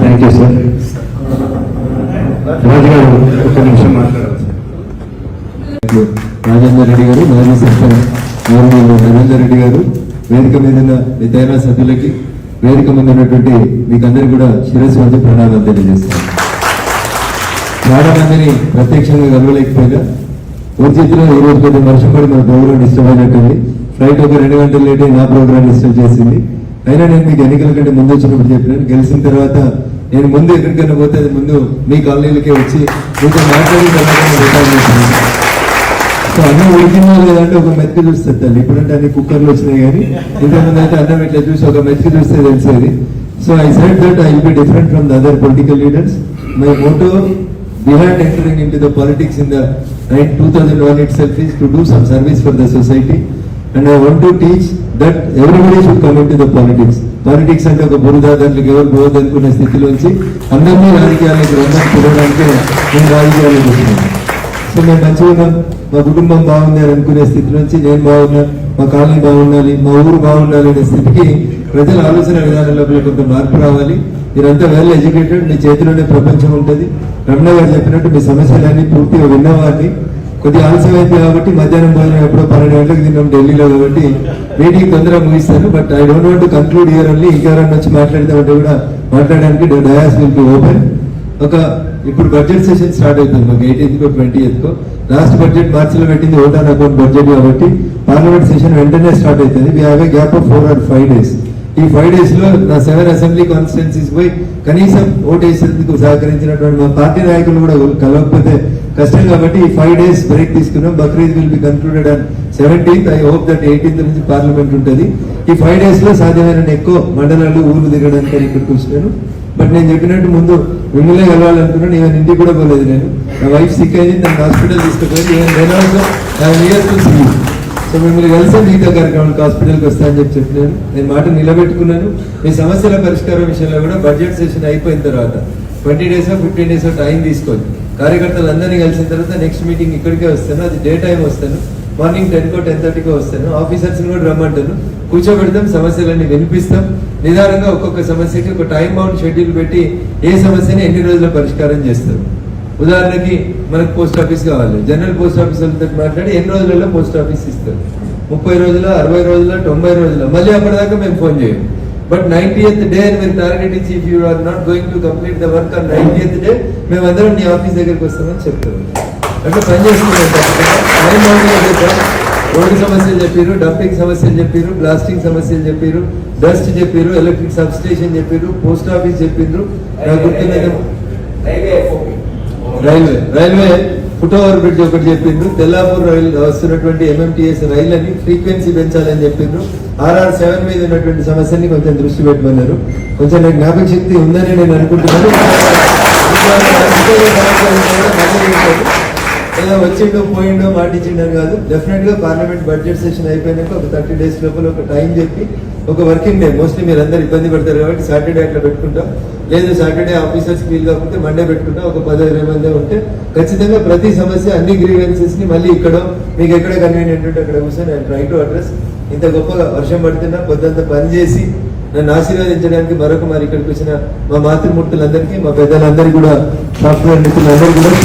S2: Thank you sir. రాజు గారు ఒక్క నిమిషం మాట్లాడాలి సార్.
S1: రాజేందర్ రెడ్డి గారు, మాజీ సర్పంచ్ గౌరవనీయులు నరేందర్ రెడ్డి గారు, వేదిక మీద ఉన్న మిగతా సభ్యులకి, వేదిక మీద ఉన్నటువంటి మీకందరికీ కూడా శిరస్సు వంచి ప్రణామాలు తెలియజేస్తాను. చాలా మందిని ప్రత్యక్షంగా కలవలేకపోయినా ఊర్జిత్తులో ఈ రోజు కొంచెం వర్షం పడి మన ప్రోగ్రామ్ డిస్టర్బ్ అయినట్టుంది. ఫ్లైట్ ఒక 2 గంటలు లేట్ అయి నా ప్రోగ్రామ్ డిస్టర్బ్ చేసింది. అయినా నేను మీకు ఎన్నికల కంటే ముందు వచ్చినప్పుడు చెప్పినాను, గెలిచిన తర్వాత నేను ముందు ఎక్కడికైనా పోతే అది ముందు మీ కాలనీలకే వచ్చి మీతో మాట్లాడిన తర్వాత రిటైర్ చేస్తున్నాను. సో అన్నం ఉడికిందో లేదంటే ఒక మెతుకు చూస్తుంది తల్లి. ఇప్పుడంటే అన్ని కుక్కర్లు వచ్చినాయి కానీ ఇంతకుముందు అయితే అన్నం ఇట్లా చూసి ఒక మెతుకు చూస్తే తెలిసేది. So I said that I will be different from the other political leaders. My Moto behind entering into the politics in the 2001 itself is to do some service for the society, and I want to teach that everybody should come into the politics. Politics అంటే ఒక బురద, దాంట్లోకి ఎవరు పోవద్దు అనుకునే స్థితిలోంచి అందరినీ రాజకీయాలకు రమ్మని పిలవడానికే నేను రాజకీయాలకు వచ్చినాను. సో మేము మంచిగా ఉన్నాం, మా కుటుంబం బాగుంది అని అనుకునే స్థితి నుంచి నేను బాగున్నా, మా కాలనీ బాగుండాలి, మా ఊరు బాగుండాలి అనే స్థితికి ప్రజల ఆలోచన విధానంలో కొంత మార్పు రావాలి. మీరంతా వెల్ ఎడ్యుకేటెడ్, మీ చేతిలోనే ప్రపంచం ఉంటుంది. రమణ గారు చెప్పినట్టు మీ సమస్యలన్నీ పూర్తిగా విన్నవాడిని. కొద్దిగా ఆలస్యం అయింది కాబట్టి మధ్యాహ్నం భోజనం ఎప్పుడో 12 గంటలకు తిన్నాం ఢిల్లీలో, కాబట్టి మీటింగ్ తొందరగా ముగిస్తాను. But I don't want to conclude here only. ఇంకెవరన్నా వచ్చి మాట్లాడతామంటే కూడా మాట్లాడడానికి డయాస్ విల్ బి ఓపెన్. ఇప్పుడు బడ్జెట్ సెషన్ స్టార్ట్ అవుతుంది మాకు 18th 20th. లాస్ట్ బడ్జెట్ మార్చిలో పెట్టింది ఓట్ ఆన్ అకౌంట్ బడ్జెట్ కాబట్టి పార్లమెంట్ సెషన్ వెంటనే స్టార్ట్ అవుతుంది. We have a gap of 4 or 5 days. ఈ 5 days లో నా 7 అసెంబ్లీ కాన్స్టిట్యున్సీస్ పోయి కనీసం ఓటు వేసేందుకు సహకరించినటువంటి మా పార్టీ నాయకులు కూడా కలవకపోతే కష్టం కాబట్టి ఈ 5 days బ్రేక్ తీసుకున్నాం. Bakrid will be concluded on 17th. I hope that 18th నుంచి పార్లమెంట్ ఉంటుంది. ఈ 5 days లో సాధ్యమైన ఎక్కువ మండలాలు ఊర్లు దిగడానికి ఇక్కడికి వచ్చినాను. బట్ నేను చెప్పినట్టు ముందు మిమ్మల్ని కలవాలనుకున్నాను. ఈవెన్ ఇంటికి కూడా పోలేదు. నేను నా వైఫ్ సిక్ అయింది, నన్ను హాస్పిటల్ తీసుకుపోయింది. సో మిమ్మల్ని కలిసే మిగతా కార్యక్రమానికి హాస్పిటల్కి వస్తానని చెప్పినాను. నేను మాట నిలబెట్టుకున్నాను. మీ సమస్యల పరిష్కారం విషయంలో కూడా బడ్జెట్ సెషన్ అయిపోయిన తర్వాత 20 days 15 days టైం తీసుకొని కార్యకర్తలందరినీ కలిసిన తర్వాత నెక్స్ట్ మీటింగ్ ఇక్కడికే వస్తాను. అది డే టైం వస్తాను. మార్నింగ్ 10 or 10:30 వస్తాను. ఆఫీసర్స్ని కూడా రమ్మంటాను, కూర్చోబెడతాం, సమస్యలన్నీ వినిపిస్తాం. నిదానంగా ఒక్కొక్క సమస్యకి ఒక టైం బౌండ్ షెడ్యూల్ పెట్టి ఏ సమస్యని ఎన్ని రోజుల్లో పరిష్కారం చేస్తారు. ఉదాహరణకి మనకు పోస్ట్ ఆఫీస్ కావాలి, జనరల్ పోస్ట్ ఆఫీస్ వాళ్ళతో మాట్లాడి ఎన్ని రోజులలో పోస్ట్ ఆఫీస్ ఇస్తారు. 30 రోజుల, 60 రోజుల, 90 రోజుల, మళ్ళీ అప్పటిదాకా మేము ఫోన్ చేయం. బట్ 90th డే మీరు టార్గెట్ ఇచ్చి if you are not going to complete the work on 90th day మేమందరం నీ ఆఫీస్ దగ్గరికి వస్తామని చెప్తాము. అంటే పని చేసుకున్నాం. టైం బౌండ్ చేద్దాం. రోడ్డు సమస్యలు చెప్పారు, డంపింగ్ సమస్యలు చెప్పారు, బ్లాస్టింగ్ సమస్యలు చెప్పారు, డస్ట్ చెప్పారు, ఎలక్ట్రిక్ సబ్ స్టేషన్ చెప్పారు, పోస్ట్ ఆఫీస్ చెప్పారు. నాకు గుర్తున్నది రైల్వే ఫుట్ ఓవర్ బ్రిడ్జ్ ఒకటి చెప్పిండ్రు. తెల్లాపూర్ రైలు వస్తున్నటువంటి MMTS రైళ్ళని ఫ్రీక్వెన్సీ పెంచాలని చెప్పిండ్రు. RR7 మీద ఉన్నటువంటి సమస్యని కొంచెం దృష్టి పెట్టమన్నారు. కొంచెం నాకు జ్ఞాపక శక్తి ఉందని నేను అనుకుంటున్నాను. ఏదో వచ్చిండో పోయిండో మాటిచ్చిండని కాదు. డెఫినెట్ గా పార్లమెంట్ బడ్జెట్ సెషన్ అయిపోయినాక ఒక 30 days లోపల ఒక టైం చెప్పి ఒక వర్కింగ్ డే, మోస్ట్లీ మీరు అందరు ఇబ్బంది పడతారు కాబట్టి సాటర్డే అట్లా పెట్టుకుంటాం. లేదు సాటర్డే ఆఫీసర్స్ వీలు కాకపోతే మండే పెట్టుకుంటాం. ఒక 10-20 మంది ఉంటే ఖచ్చితంగా ప్రతి సమస్య అన్ని గ్రీవెన్సెస్ ని మళ్ళీ ఇక్కడ మీకు ఎక్కడ కన్వీనియంట్ ఉంటే అక్కడ కూర్చొని నేను ట్రై టు అడ్రస్. ఇంత గొప్పగా వర్షం పడుతున్నా పొద్దంతా పని చేసి నన్ను ఆశీర్వదించడానికి మరొక మరి ఇక్కడికి వచ్చిన మా మాతృమూర్తులందరికీ, మా పెద్దలందరికీ కూడా, సాఫ్ట్వేర్ మిత్రులందరికీ కూడా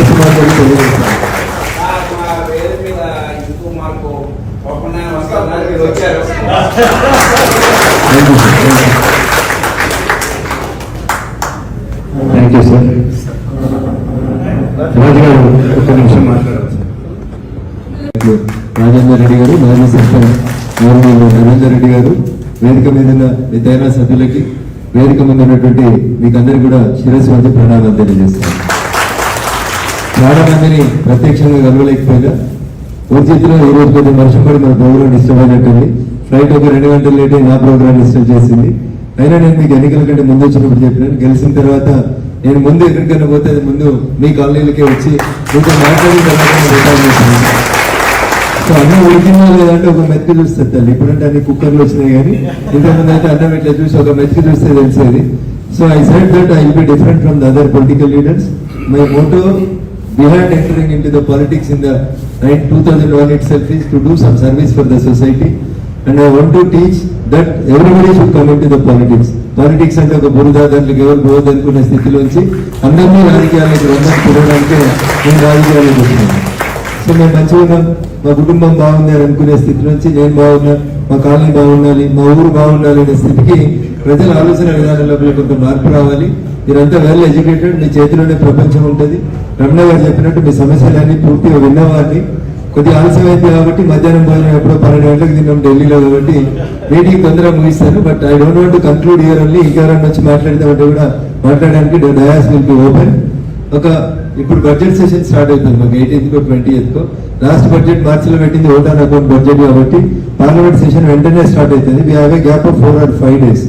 S1: శుభాకాంక్షలు తెలియజేస్తాను.
S2: Thank you sir. రాజు గారు ఒక్క నిమిషం మాట్లాడారు సార్.
S1: రాజేందర్ రెడ్డి గారు, మాజీ సర్పంచ్ గౌరవనీయులు రవీందర్ రెడ్డి గారు, వేదిక మీద ఉన్న మిగతా సభ్యులకి, వేదిక మీద ఉన్నటువంటి మీకందరికీ కూడా శిరస్సు వంచి ప్రణామాలు తెలియజేస్తాను. చాలా మందిని ప్రత్యక్షంగా కలవలేకపోయినా ఊర్జిత్తులో ఈ రోజు కొంచెం వర్షం పడి మన ప్రోగ్రాం డిస్టర్బ్ అయినట్టుంది. ఫ్లైట్ ఒక 2 గంటలు లేట్ అయి నా ప్రోగ్రాం డిస్టర్బ్ చేసింది. అయినా నేను మీకు ఎన్నికల కంటే ముందు వచ్చినప్పుడు చెప్పినాను, గెలిచిన తర్వాత నేను ముందు ఎక్కడికైనా పోతే అది ముందు మీ కాలనీలకే వచ్చి మీతో మాట్లాడిన తర్వాత సో అన్నం ఉడికిందా లేదంటే ఒక మెతుకు చూస్తుంది తల్లి. ఇప్పుడంటే అన్ని కుక్కర్లు వచ్చినాయి కానీ ఇంతకుముందు అయితే అన్నం ఇట్లా చూసి ఒక మెతుకు చూస్తే తెలిసేది. So I said that I will be different from the other political leaders. My Moto behind entering into the politics in the 2001 itself is to do some service for the society, and I want to teach that everybody should come into the politics. Politics అంటే ఒక బురద, దాంట్లోకి ఎవరు పోవద్దు అనుకునే స్థితిలోంచి అందరినీ రాజకీయాలకు రమ్మని పిలవడానికే నేను రాజకీయాలకు వచ్చినాను. సో మేము మంచిగా ఉన్నాం, మా కుటుంబం బాగుంది అని అనుకునే స్థితి నుంచి నేను బాగున్నా, మా కాలనీ బాగుండాలి, మా ఊరు బాగుండాలి అనే స్థితికి ప్రజల ఆలోచన విధానంలో కొంత మార్పు రావాలి. మీరంతా వెల్ ఎడ్యుకేటెడ్, మీ చేతిలోనే ప్రపంచం ఉంటుంది. రమణ గారు చెప్పినట్టు మీ సమస్యలన్నీ పూర్తిగా విన్నవాడిని. కొద్దిగా ఆలస్యం అయింది కాబట్టి మధ్యాహ్నం భోజనం ఎప్పుడో 12 గంటలకు తిన్నాం ఢిల్లీలో, కాబట్టి మీటింగ్ తొందరగా ముగిస్తాను. But I don't want to conclude here only. ఇంకెవరన్నా వచ్చి మాట్లాడతామంటే కూడా మాట్లాడడానికి డయాస్ విల్ బి ఓపెన్. ఇప్పుడు బడ్జెట్ సెషన్ స్టార్ట్ అవుతుంది మాకు 18th or 20th. Last budget మార్చిలో పెట్టింది ఓట్ ఆన్ అకౌంట్ బడ్జెట్ కాబట్టి పార్లమెంట్ సెషన్ వెంటనే స్టార్ట్ అవుతుంది. We have a gap of 4 or 5 days.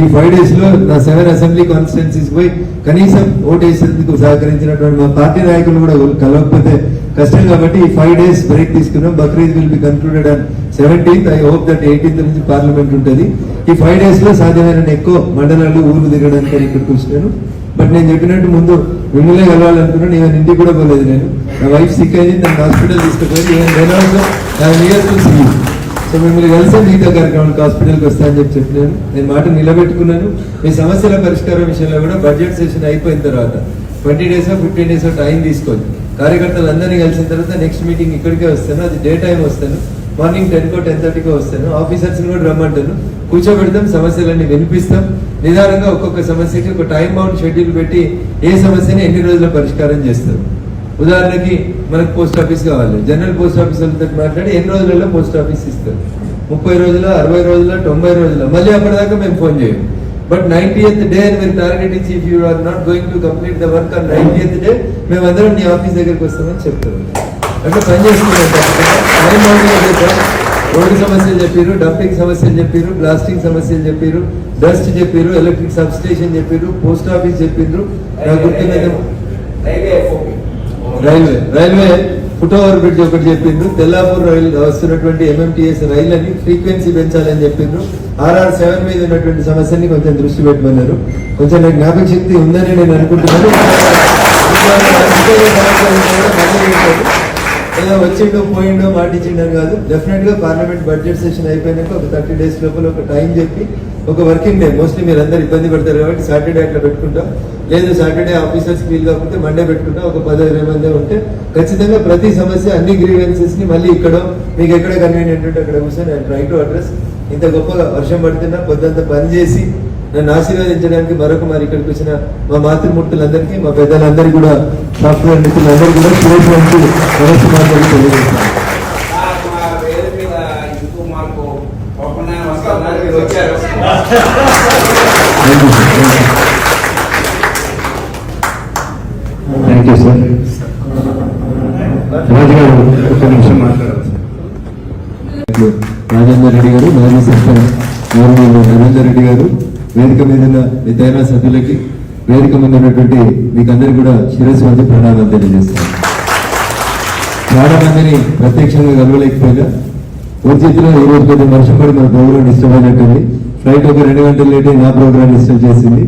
S1: ఈ 5 days లో నా 7 అసెంబ్లీ కాన్స్టిట్యున్సీస్ పోయి కనీసం ఓటు వేసేందుకు సహకరించినటువంటి మా పార్టీ నాయకులు కూడా కలవకపోతే కష్టం కాబట్టి ఈ 5 days బ్రేక్ తీసుకున్నాం. Bakrid will be concluded on 17th. I hope that 18th నుంచి పార్లమెంట్ ఉంటుంది. ఈ 5 days లో సాధ్యమైన ఎక్కువ మండలాలు ఊర్లు తిరగడానికి అని ఇక్కడికి వచ్చినాను. బట్ నేను చెప్పినట్టు ముందు మిమ్మల్ని కలవాలనుకున్నాను. ఈవెన్ ఇంటికి కూడా పోలేదు నేను. నా వైఫ్ సిక్ అయింది, నన్ను హాస్పిటల్ తీసుకుపోయింది. ఈవెన్ నేను నియర్ టు సీ. సో మిమ్మల్ని కలిసే మిగతా కార్యక్రమానికి హాస్పిటల్కి వస్తానని చెప్పినాను. నేను మాట నిలబెట్టుకున్నాను. మీ సమస్యల పరిష్కారం విషయంలో కూడా బడ్జెట్ సెషన్ అయిపోయిన తర్వాత 20 days 15 days టైం తీసుకోండి. కార్యకర్తలు అందరినీ కలిసిన తర్వాత నెక్స్ట్ మీటింగ్ ఇక్కడికే వస్తాను. అది డే టైం వస్తాను. మార్నింగ్ 10 10:30 వస్తాను. ఆఫీసర్స్ని కూడా రమ్మంటాను. కూర్చోబెడతాం, సమస్యలన్నీ వినిపిస్తాం. నిదానంగా ఒక్కొక్క సమస్యకి ఒక టైం బౌండ్ షెడ్యూల్ పెట్టి ఏ సమస్యని ఎన్ని రోజుల్లో పరిష్కారం చేస్తారు. ఉదాహరణకి మనకు పోస్ట్ ఆఫీస్ కావాలి. జనరల్ పోస్ట్ ఆఫీస్ వాళ్ళతో మాట్లాడి ఎన్ని రోజులలో పోస్ట్ ఆఫీస్ ఇస్తారు. 30 రోజుల, 60 రోజుల, 90 రోజుల. మళ్ళీ అప్పటిదాకా మేము ఫోన్ చేయం. బట్ 90th డే అని మీరు టార్గెట్ ఇచ్చి if you are not going to complete the work on 90th day మేమందరం నీ ఆఫీస్ దగ్గరికి వస్తామని చెప్తారు. అంటే పని చేసుకుంటాం. టైం బౌండ్ చెప్పారు. రోడ్డు సమస్యలు చెప్పారు, డంపింగ్ సమస్యలు చెప్పారు, బ్లాస్టింగ్ సమస్యలు చెప్పారు, డస్ట్ చెప్పారు, ఎలక్ట్రిక్ సబ్ స్టేషన్ చెప్పారు, పోస్ట్ ఆఫీస్ చెప్పిండ్రు. నాకు గుర్తున్నది రైల్వే ఫుట్ ఓవర్ బ్రిడ్జ్ ఒకటి చెప్పిండ్రు. తెల్లాపూర్ రైలు వస్తున్నటువంటి MMTS రైళ్ళని ఫ్రీక్వెన్సీ పెంచాలని చెప్పిండ్రు. RR7 మీద ఉన్నటువంటి సమస్యని కొంచెం దృష్టి పెట్టమన్నారు. కొంచెం నాకు జ్ఞాపక శక్తి ఉందని నేను అనుకుంటున్నాను. ఏదో వచ్చిండో పోయిండో మాటిచ్చిండో కాదు. డెఫినెట్ గా పార్లమెంట్ బడ్జెట్ సెషన్ అయిపోయినాక ఒక 30 days లోపల ఒక టైం చెప్పి ఒక వర్కింగ్ డే, మోస్ట్లీ మీరు అందరు ఇబ్బంది పడతారు కాబట్టి సాటర్డే అట్లా పెట్టుకుంటాం. లేదు సాటర్డే ఆఫీసర్స్ వీలు కాకపోతే మండే పెట్టుకుంటాం. ఒక 10-20 మంది ఉంటే ఖచ్చితంగా ప్రతి సమస్య అన్ని గ్రీవెన్సెస్ ని మళ్ళీ ఇక్కడ మీకు ఎక్కడ కన్వీనియంట్ ఉంటే అక్కడ కూర్చొని నేను ట్రై టు అడ్రస్. ఇంత గొప్పగా వర్షం పడుతున్నా పొద్దంతా పని చేసి నన్ను ఆశీర్వదించడానికి మరొక మరి ఇక్కడికి వచ్చిన మా మాతృమూర్తులందరికీ, మా పెద్దలందరికీ కూడా, సాఫ్ట్వేర్ మిత్రులందరూ కూడా నమస్కారాలు తెలియజేస్తాను.
S2: Thank you sir. రాజు గారు ఒక్క నిమిషం మాట్లాడాలి సార్.
S1: రాజేందర్ రెడ్డి గారు, మాజీ సర్పంచ్ నరేందర్ రెడ్డి గారు, వేదిక మీద ఉన్న మిగతా సభ్యులకి, వేదిక మీద ఉన్నటువంటి మీకందరికీ కూడా శిరస్సు వంచి ప్రణామాలు తెలియజేస్తాను. చాలా మందిని ప్రత్యక్షంగా కలవలేకపోయినా పూర్తిలో ఈ రోజు కొంచెం వర్షం పడి మన ప్రోగ్రామ్ డిస్టర్బ్ అయినట్టుంది. ఫ్లైట్ ఒక 2 గంటలు లేట్ అయి నా ప్రోగ్రామ్ డిస్టర్బ్ చేసింది.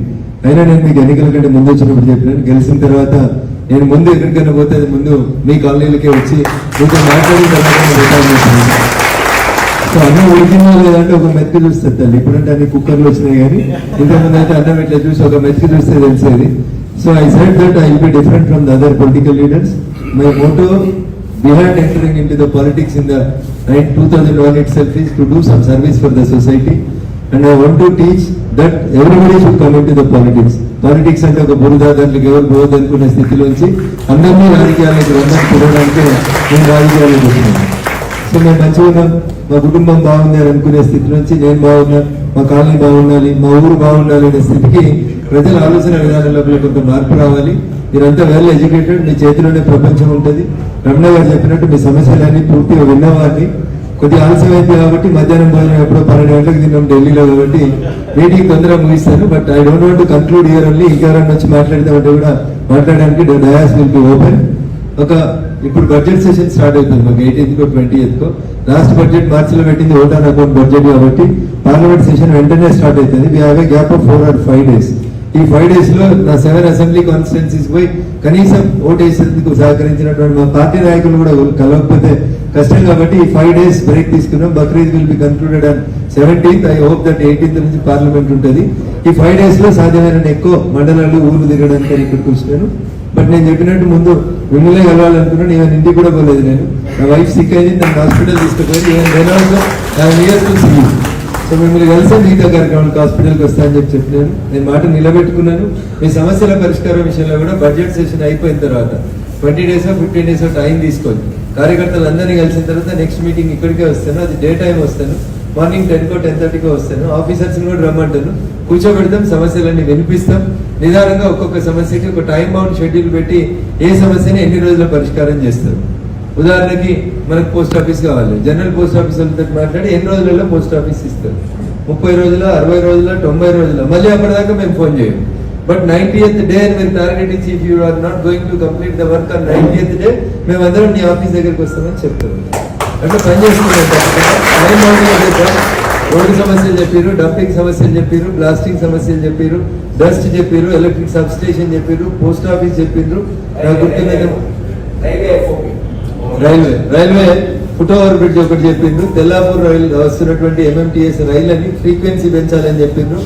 S1: అయినా నేను మీకు ఎన్నికల కంటే ముందు వచ్చినప్పుడు చెప్పినాను, గెలిచిన తర్వాత నేను ముందు ఎక్కడికైనా పోతే అది ముందు మీ కాలనీలకే వచ్చి మీతో మాట్లాడిన తర్వాత రికార్డ్ చేస్తున్నాను. సో అన్నం ఉడికిందా లేదంటే ఒక మెతుకు చూస్తే తల్లి. ఇప్పుడంటే అన్ని కుక్కర్లు వచ్చినాయి కానీ ఇంతకుముందు అయితే అన్నం ఇట్లా చూసి ఒక మెతుకు చూస్తే తెలిసేది. So I said that I will be different from the other political leaders. My Moto behind entering into the politics in the 2001 itself is to do some service for the society, and I want to teach that everybody should come into the politics. Politics అంటే ఒక బురద, దాంట్లోకి ఎవరు పోవద్దు అనుకునే స్థితిలోంచి అందరినీ రాజకీయాలకు రమ్మని చూడడానికి నేను రాజకీయాలకు వచ్చినాను. సో మేము మంచిగా ఉన్నాం, మా కుటుంబం బాగుంది అని అనుకునే స్థితి నుంచి నేను బాగున్నా, మా కాలనీ బాగుండాలి, మా ఊరు బాగుండాలి అనే స్థితికి ప్రజల ఆలోచన విధానంలో కొంత మార్పు రావాలి. మీరంతా వెల్ ఎడ్యుకేటెడ్, మీ చేతిలోనే ప్రపంచం ఉంటుంది. రమణ గారు చెప్పినట్టు మీ సమస్యలన్నీ పూర్తిగా విన్నవాడిని. కొద్దిగా ఆలస్యం అయింది కాబట్టి మధ్యాహ్నం భోజనం ఎప్పుడో 12 గంటలకు తిన్నాం ఢిల్లీలో కాబట్టి మీటింగ్ తొందరగా ముగిస్తాను. But I don't want to conclude here only. ఇంకెవరైనా వచ్చి మాట్లాడదామంటే కూడా మాట్లాడడానికి డయాస్ విల్ బి ఓపెన్. ఇప్పుడు బడ్జెట్ సెషన్ స్టార్ట్ అవుతుంది మాకు 18th 20th. లాస్ట్ బడ్జెట్ మార్చిలో పెట్టింది ఓట్ ఆన్ అకౌంట్ బడ్జెట్ కాబట్టి పార్లమెంట్ సెషన్ వెంటనే స్టార్ట్ అవుతుంది. We have a gap of 4 or 5 days. ఈ 5 days లో నా 7 అసెంబ్లీ కాన్స్టిట్యున్సీస్ పోయి కనీసం ఓటు వేసేందుకు సహకరించినటువంటి మా పార్టీ నాయకులు కూడా కలవకపోతే కష్టం కాబట్టి ఈ 5 days బ్రేక్ తీసుకున్నాం. Bakrid will be concluded on 17th. I hope that 18th నుంచి పార్లమెంట్ ఉంటుంది. ఈ 5 days లో సాధ్యమైన ఎక్కువ మండలాలు ఊర్లు తిరగడానికి అని ఇక్కడికి వచ్చినాను. బట్ నేను చెప్పినట్టు ముందు మిమ్మల్ని కలవాలనుకున్నాను. ఈవెన్ ఇంటికి కూడా పోలేదు నేను. నా వైఫ్ సిక్ అయింది, నన్ను హాస్పిటల్ తీసుకుపోయింది. ఈవెన్ నేను నియర్ టు సీ. సో మిమ్మల్ని కలిసే మిగతా కార్యక్రమానికి హాస్పిటల్కి వస్తానని చెప్పినాను. నేను మాట నిలబెట్టుకున్నాను. మీ సమస్యల పరిష్కారం విషయంలో కూడా బడ్జెట్ సెషన్ అయిపోయిన తర్వాత 20 days 15 days టైం తీసుకోండి. కార్యకర్తలు అందరినీ కలిసిన తర్వాత నెక్స్ట్ మీటింగ్ ఇక్కడికే వస్తాను. అది డే టైం వస్తాను. మార్నింగ్ 10 10:30 వస్తాను. ఆఫీసర్స్ని కూడా రమ్మంటాను. కూర్చోబెడతాం, సమస్యలన్నీ వినిపిస్తాం. నిదానంగా ఒక్కొక్క సమస్యకి ఒక టైం బౌండ్ షెడ్యూల్ పెట్టి ఏ సమస్యని ఎన్ని రోజుల్లో పరిష్కారం చేస్తారు. ఉదాహరణకి మనకు పోస్ట్ ఆఫీస్ కావాలి. జనరల్ పోస్ట్ ఆఫీస్ వాళ్ళతో మాట్లాడి ఎన్ని రోజులలో పోస్ట్ ఆఫీస్ ఇస్తారు. 30 రోజుల, 60 రోజుల, 90 రోజుల. మళ్ళీ అప్పటిదాకా మేము ఫోన్ చేయం. బట్ 90th డే అని మీరు టార్గెట్ ఇచ్చి if you are not going to complete the work on 90th day మేమందరం నీ ఆఫీస్ దగ్గరికి వస్తామని చెప్తారు. అంటే పని చేసుకున్నాం. రోడ్డు సమస్యలు చెప్పారు, డంపింగ్ సమస్యలు చెప్పారు, బ్లాస్టింగ్ సమస్యలు చెప్పారు, డస్ట్ చెప్పారు, ఎలక్ట్రిక్ సబ్ స్టేషన్ చెప్పారు, పోస్ట్ ఆఫీస్ చెప్పారు. నాకు గుర్తున్నది రైల్వే ఫుట్ ఓవర్ బ్రిడ్జ్ ఒకటి చెప్పిండ్రు. తెల్లాపూర్ రైలు వస్తున్నటువంటి MMTS రైళ్ళని ఫ్రీక్వెన్సీ పెంచాలని చెప్పిండ్రు.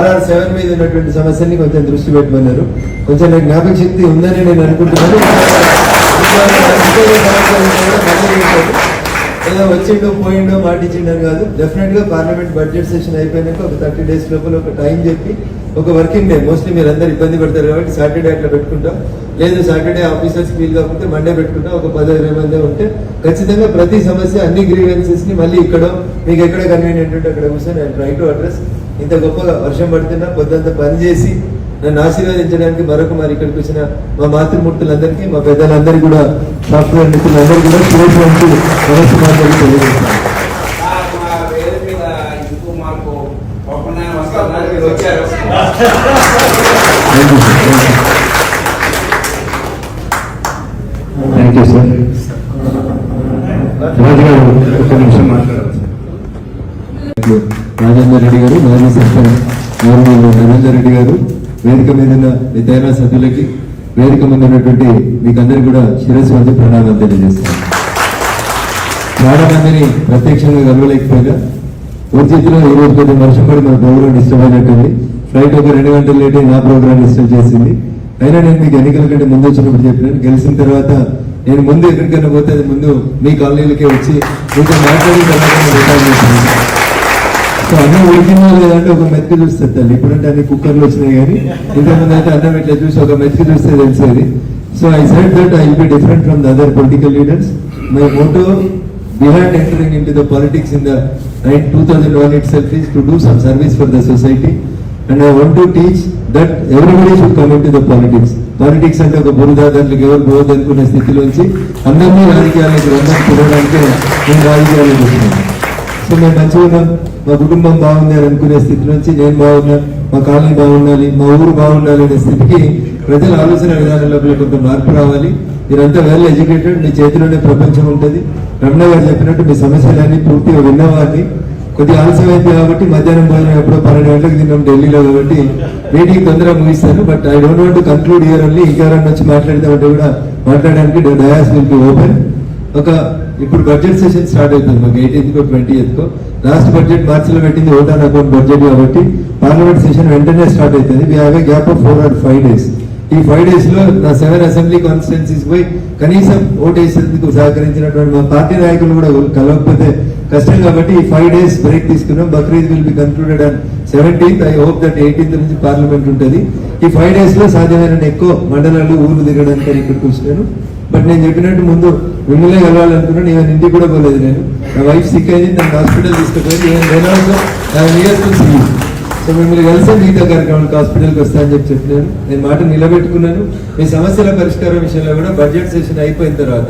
S1: RR7 మీద ఉన్నటువంటి సమస్యని కొంచెం దృష్టి పెట్టమన్నారు. కొంచెం నాకు జ్ఞాపక శక్తి ఉందని నేను అనుకుంటున్నాను. ఏదో వచ్చిండో పోయిండో మాటిచ్చిండని కాదు. డెఫినెట్ గా పార్లమెంట్ బడ్జెట్ సెషన్ అయిపోయినాక ఒక 30 days లోపల ఒక టైం చెప్పి ఒక వర్కింగ్ డే, మోస్ట్లీ మీరు అందరు ఇబ్బంది పడతారు కాబట్టి సాటర్డే అట్లా పెట్టుకుంటాం. లేదు సాటర్డే ఆఫీసర్స్ వీలు కాకపోతే మండే పెట్టుకుంటాం. ఒక 10-20 మంది ఉంటే ఖచ్చితంగా ప్రతి సమస్య అన్ని గ్రీవెన్సెస్ ని మళ్ళీ ఇక్కడ మీకు ఎక్కడ కన్వీనియంట్ ఉంటే అక్కడ కూర్చొని నేను ట్రై టు అడ్రస్. ఇంత గొప్పగా వర్షం పడుతున్నా పొద్దంతా పని చేసి నన్ను ఆశీర్వదించడానికి మరి ఇక్కడికి వచ్చిన మా మాతృమూర్తులందరికీ, మా పెద్దలందరికీ కూడా, సాఫ్ట్వేర్ మిత్రులందరికీ కూడా శుభాకాంక్షలు నమస్కారాలు తెలియజేస్తాను.
S2: Thank you sir. రాజు గారు ఒక నిమిషం మాట్లాడారు.
S1: రాజేందర్ రెడ్డి గారు, మాజీ సర్పంచ్ గౌరవనీయులు నరేందర్ రెడ్డి గారు, వేదిక మీద ఉన్న మిగతా సభ్యులకి, వేదిక మీద ఉన్నటువంటి మీకందరికీ కూడా శిరస్సు వంచి ప్రణామాలు తెలియజేస్తాను. చాలా మందిని ప్రత్యక్షంగా కలవలేకపోయినా పూర్తిలో ఈ రోజు కొద్దిగా వర్షం పడి మన ప్రోగ్రామ్ డిస్టర్బ్ అయినట్టుంది. ఫ్లైట్ ఒక 2 గంటలు లేట్ అయి నా ప్రోగ్రామ్ డిస్టర్బ్ చేసింది. అయినా నేను మీకు ఎన్నికల కంటే ముందు వచ్చినప్పుడు చెప్పినాను, గెలిచిన తర్వాత నేను ముందు ఎక్కడికైనా పోతే అది ముందు మీ కాలనీలకే వచ్చి మీతో మాట్లాడి సో అన్నం ఉడికినా లేదంటే ఒక మెతుకు చూస్తుంది తల్లి. ఇప్పుడంటే అన్ని కుక్కర్లు వచ్చినాయి కానీ ఇంతకుముందు అయితే అన్నం ఇట్లా చూసి ఒక మెతుకు చూస్తే తెలిసేది. So I said that I will be different from the other political leaders. My Moto behind entering into the politics in the 2001 itself is to do some service for the society, and I want to teach that everybody should come into the politics. Politics అంటే ఒక బురదాదారులకు ఎవరు పోవద్దు అనుకునే స్థితిలోంచి అందరినీ రాజకీయాలకు రంగం చూడడానికి నేను రాజకీయాలకు వచ్చినాను. సో మేము మంచిగా ఉన్నాం, మా కుటుంబం బాగుంది అని అనుకునే స్థితి నుంచి నేను బాగున్నా, మా కాలనీ బాగుండాలి, మా ఊరు బాగుండాలి అనే స్థితికి ప్రజల ఆలోచన విధానంలో కొంత మార్పు రావాలి. మీరంతా వెల్ ఎడ్యుకేటెడ్, మీ చేతిలోనే ప్రపంచం ఉంటుంది. రమణ గారు చెప్పినట్టు మీ సమస్యలన్నీ పూర్తిగా విన్నవాడిని. కొద్దిగా ఆలస్యం అయితే కాబట్టి మధ్యాహ్నం భోజనం ఎప్పుడో 12 గంటలకు తిన్నాం ఢిల్లీలో కాబట్టి మీటింగ్ తొందరగా ముగిస్తాను. But I don't want to conclude here only. ఇంకెవరన్నా వచ్చి మాట్లాడతామంటే కూడా మాట్లాడడానికి డయాస్ విల్ బి ఓపెన్. ఇప్పుడు బడ్జెట్ సెషన్ స్టార్ట్ అవుతుంది మాకు 18th 20th. లాస్ట్ బడ్జెట్ మార్చిలో పెట్టింది ఓట్ ఆన్ అకౌంట్ బడ్జెట్ కాబట్టి పార్లమెంట్ సెషన్ వెంటనే స్టార్ట్ అవుతుంది. We have a gap of 4 or 5 days. ఈ 5 days లో నా 7 అసెంబ్లీ కాన్స్టిట్యున్సీస్ పోయి కనీసం ఓటు వేసేందుకు సహకరించినటువంటి మా పార్టీ నాయకులు కూడా కలవకపోతే కష్టం కాబట్టి ఈ 5 days బ్రేక్ తీసుకున్నాం. Bakrid will be concluded on 17th. I hope that 18th నుంచి పార్లమెంట్ ఉంటుంది. ఈ 5 days లో సాధ్యమైన ఎక్కువ మండలాలు ఊర్లు దిగడానికి ఇక్కడికి వచ్చినాను. బట్ నేను చెప్పినట్టు ముందు మిమ్మల్ని కలవాలనుకున్నాను. ఈవెన్ ఇంటికి కూడా పోలేదు. నేను నా వైఫ్ సిక్ అయింది, నన్ను హాస్పిటల్ తీసుకుపోయింది. సో మిమ్మల్ని కలిసే మిగతా కార్యక్రమాలకు హాస్పిటల్కి వస్తానని చెప్పినాను. నేను మాట నిలబెట్టుకున్నాను. మీ సమస్యల పరిష్కారం విషయంలో కూడా బడ్జెట్ సెషన్ అయిపోయిన తర్వాత